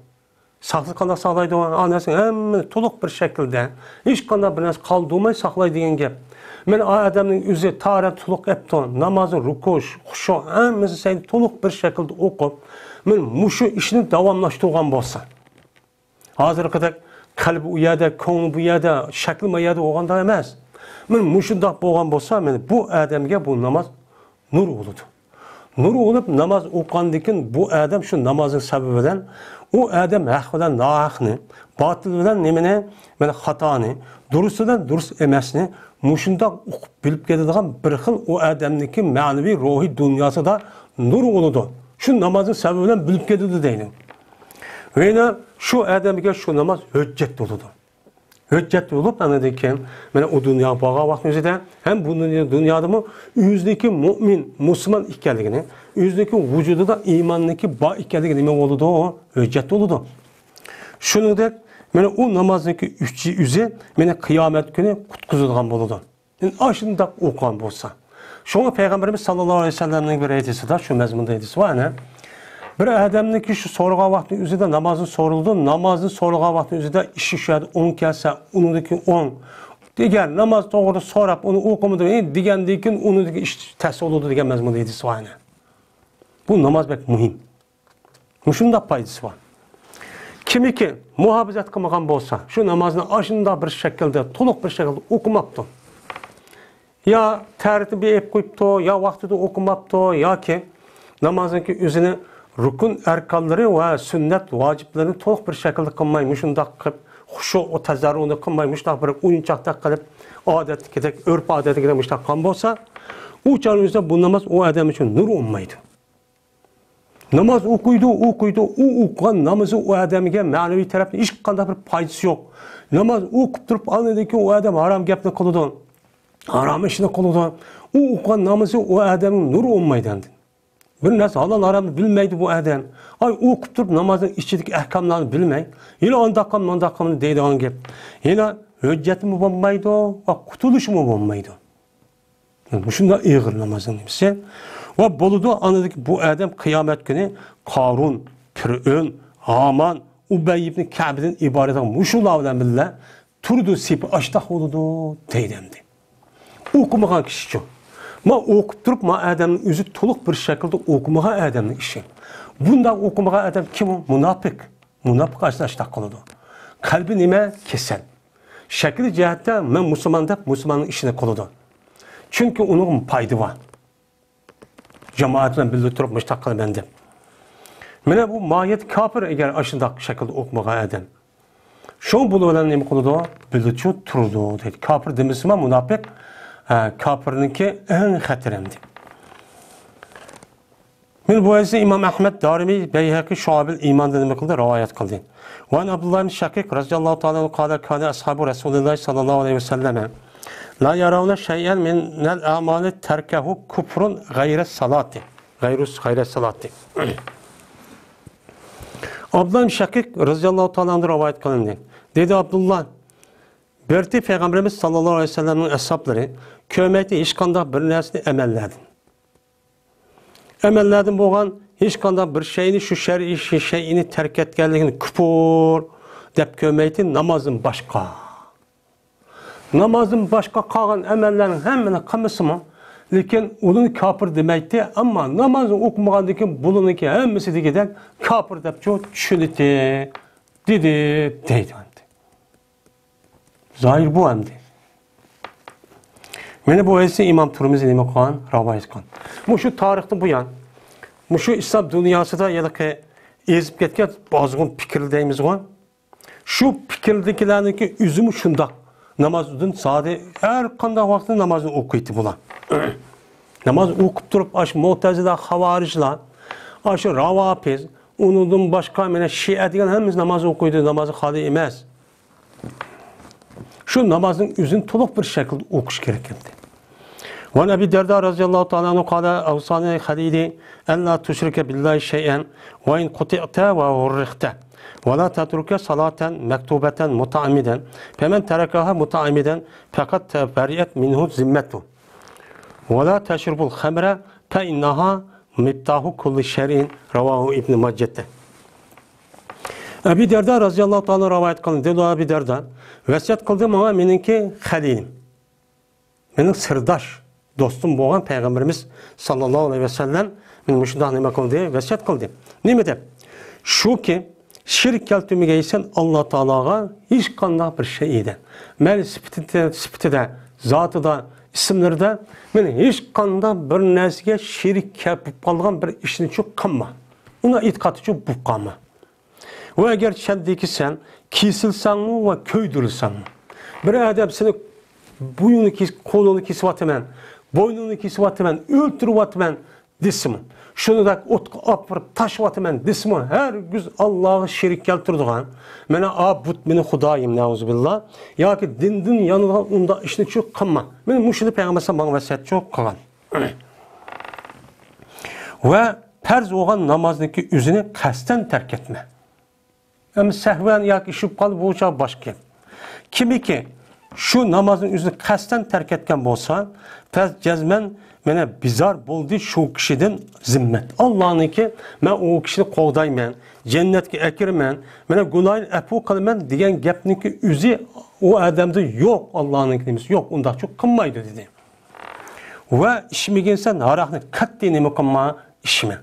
Saqlı qanda saqlaydı o, anasın hem tuluq bir şekilde, hiç qanda bir narsa qaldırmay saqlaydı degen gap. Men adamın özü taharet tuluq etdi, namazı, rukuş, huşu, hemmisi sen tuluq bir şekilde okup, men muşu işini davamlaştırgan bolsa. Hazır kadar kalbi u yerda, ko'ngli bu yerda, shakli bu yerda bo'lganda emas. Men mushundoq bo'lgan bo'lsa, men bu odamga bu namoz nur bo'ladi. Nur bo'lib namoz o'qigandan keyin bu odam shu namozning sababidan u odam haq bilan nohaqni, botil bilan nimani, mana xatoni, durustdan durust emasni mushundoq o'qib bilib ketadigan bir xil u odamniki ma'naviy ruhiy dunyosida nur bo'ladi. Shu namozning sababidan bilib ketadi deydi. Ve şu adamga şu namaz hüccet oludu. Hüccet olup anladıyken, yani o dünya bağa vaxtımızda hem bu dünyada mı yüzdeki mümin, Müslüman ikkaligini, yüzdeki vücudu da imandaki bağ ikkaligini ne oludu o hüccet oludu. Şunu da, yani o namazdaki yüzü, yani kıyamet günü kutkuzulgan boludu. Yani aşında okuyan bolsa. Şuna Peygamberimiz sallallahu aleyhi ve sellem'in bir hadisi da, şu mezmunda hadisi var ne? Bir adamniki şu soruğa vaxtı üzerinde namazın soruldu, namazın soruğa vaxtı üzerinde işi şöyle 10 kelse, onundaki 10. Diğer namaz doğru sorap onu okumadı, diğerindeki onundaki iş ters olurdu diye mezmunda hadisi var. Bu namaz pek mühim. Şunda paydası var. Kimi ki muhafazat kılmagan bolsa, şu namazını aşında bir şekilde, tuluq bir şekilde okumaptı. Ya tertib ep koyuptu, ya vaxtida okumaptı, ya ki namazınki üzerine rukun erkanları ve sünnet vaciplerini toluq bir şekilde kılmaymış, şundaq qilib, xuşu o tazarruni kılmaymış, bir oyuncaqda qilib, adet gedek, örp adeti gedek qan bolsa, o çağınızda bu namaz o adam için nur olmaydı. Namaz okuydu, o okuyan namazı o adamıga manevi tarafta hiç qanday bir faydası yok. Namaz okup durup anladı ki o adam haram gapni qiladi, haram ishni qiladi. O okuyan namazı o adamın nur olmaydı. Bir narsa halal haramni bilmeydi bu adam. Ay okup durup namazın içindeki ahkamlarını bilmey. Yine ondaqam deydigan gap. Yine hüccet mi bo'lmaydi, qutuluş mu bo'lmaydi. Shunda ig'ir namazın nimasi. Ve boludu anladı ki bu adam kıyamet günü Karun, Fir'ün, Haman, Ubey ibn Ka'b'den ibaret olan muşulardan bile turdu sipi açtaq oludu deydemdi. Okumagan kişi çok. Ma okup durup ma adamın özü tuluq bir şekilde okumağa adamın işi. Bunda okumağa adam kim o? Münafık. Münafık açtaq kılıdı. Kalbi nime? Kesel. Şekli cihette men Müslümanın işine kılıdı. Çünkü onun paydı var. Cemaatle birlikte durup müştak kılı bende. Mene bu mahiyet kafir eğer aşındaq şekilde okumağa adam. Şun bulu olan nemi kılıdı? Birlikte turdu dedi. Kafir demesi mi? Münafık. Kafirninki en xatiremdi. Min bu ise İmam Ahmed Darimi Beyhaqi Şuabil İman demek kıldı, rivayet kıldı. Ve Abdullah bin Şakik radıyallahu ta'ala kâle kâne ashabu Resulullah sallallahu aleyhi ve selleme la yaravne şey'en minel amali terkehu kufrun gayre salati. Gayre salati. Abdullah bin Şakik radıyallahu ta'ala rivayet kıldı. Dedi Abdullah, Berti Peygamberimiz sallallahu aleyhi ve sellem'in ashapları köməkdə heç qandaq bir nərsini əməllədi. Əməllədi boğan heç qandaq bir şeyini, şu şəri şeyini tərk etkenligini küpür dep köməkdi namazın başqa. Namazın başqa qalan əməllərin həmmini qamısı mı? Lekin onun kafir deməkdi, amma namazın okumağındaki bulununki həmmisi digədən kafir dep çok düşünüldü, deydi. Zahir bu emdi. Mene bu hadisi İmam Tirmizi demek olan ravayet kan. Bu şu tarihte bu yan. Bu şu İslam dünyası da ya da ki ezip ketken bazı fikirlerdeyimiz olan. Şu fikirdekilerindeki üzümü şundak. Namazın sade her kanda vakti namazını okuydu bulan. Namaz okup durup aş Mu'tezile, Havariciler, aş Ravafiz, onun başka mene Şia diyen hemiz namaz okuydu, namazı hadi emez. Şu namazın üzün toluk bir şekilde okuş gerekirdi. Ve Ebi Derda radıyallahu ta'ala anhu kâle avsâne halîli en la tuşrike billahi şey'en ve in kuti'te ve hurrihte ve la tetruke salaten mektubeten mutaamiden femen terekaha mutaamiden fakat teberiyet minhu zimmetu ve la teşribul hamre fe innaha miftahu kulli şer'in ravahu İbn Maccette. Ebi Derda radıyallahu ta'ala rivayet kılın. Dedi Ebi Derda vesiyet kıldım ama meninki halilim. Menin sırdaş dostum boğan Peygamberimiz sallallahu aleyhi ve sellem men müşüdah nime kıldı vesiyet kıldı. Nime de? Şu ki şirk keltümü geysen Allah Teala'ga hiç kandak bir şey eden. Mel sipiti de, zatı da, isimleri de men hiç kandak bir nesige şirk yapıp kalgan bir işini çok kanma. Ona itikatı çok bu kanma. Ve eğer şeddeki sen kesilsen mi ve köydürülsen mi? Bir adam seni boynunu kolunu kesip atımen, boynunu kesip atımen, öldürüp atımen desin. Şunu da apırıp taşıp atımen desin. Her gün Allah'ı şerik keltirdiğin. Mene abut meni Hudayim neuzubillah. Ya ki dindin yanında onda işini çok kanma. Benim müşahede Peygamber'e bana vesiyet çok kalan. Ve perz olan namazdaki yüzünü kasten terk etme. Ama sehven ya ki şüp kalıp bu uçağı başka. Kimi ki şu namazın yüzünü kasten terk etken bolsa, tez cezmen mene bizar buldu şu kişiden zimmet. Allah'ın ki ben o kişini kovdaymen, cennetki ekirmen, mene günahın epu kılmen diyen gepninki yüzü o adamda yok Allah'ın kimisi yok. Onda çok kınmaydı dedi. Ve işimi gelsen harakını kat dinimi kınma işime.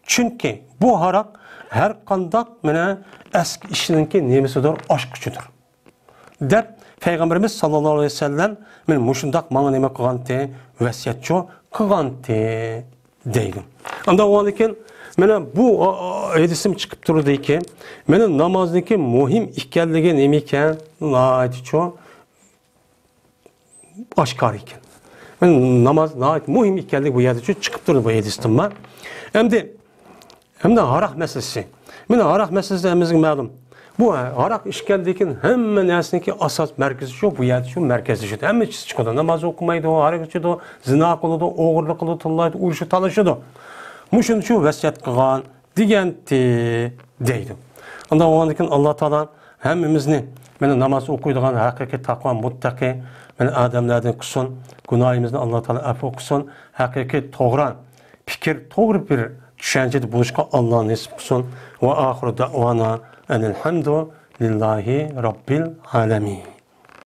Çünkü bu harak her kandak mene eski işininki nemesidir, aşk gücüdür. Dep Peygamberimiz sallallahu aleyhi ve sellem men muşundak bana neme kılgantı, vesiyetço kılgantı deydim. Anda o anken mene bu hadisim çıkıp durdu ki mene namazdaki muhim ikerligi nemiken naitiço aşkar iken. Men namaz nait muhim ikerligi bu yerde çıkıp durdu bu hadistim var. Hem de harak meselesi. Mene harak meselesi emizin ma'lum. Bu harak işkendekin hemen nesneki asas merkezi şu bu yerde şu merkezi şu. Hemen çıkıyordu. Namaz okumaydı, o harak çıkıyordu, zina kılıyordu, oğurluk kılıyordu, tıllaydı, uyuşu talışıyordu. Muşun şu vesiyet kılgan digenti deydi. Ondan o andakin Allah Teala hemimizni mene namaz okuyduğun hakiki takva muttaki mene adamlardan kısun, günahımızdan Allah Teala affı okusun, hakiki doğran fikir, doğru bir düşüncede buluşka Allah'ın nasip kılsın. Ve ahiru da'vana enelhamdu lillahi rabbil alemin.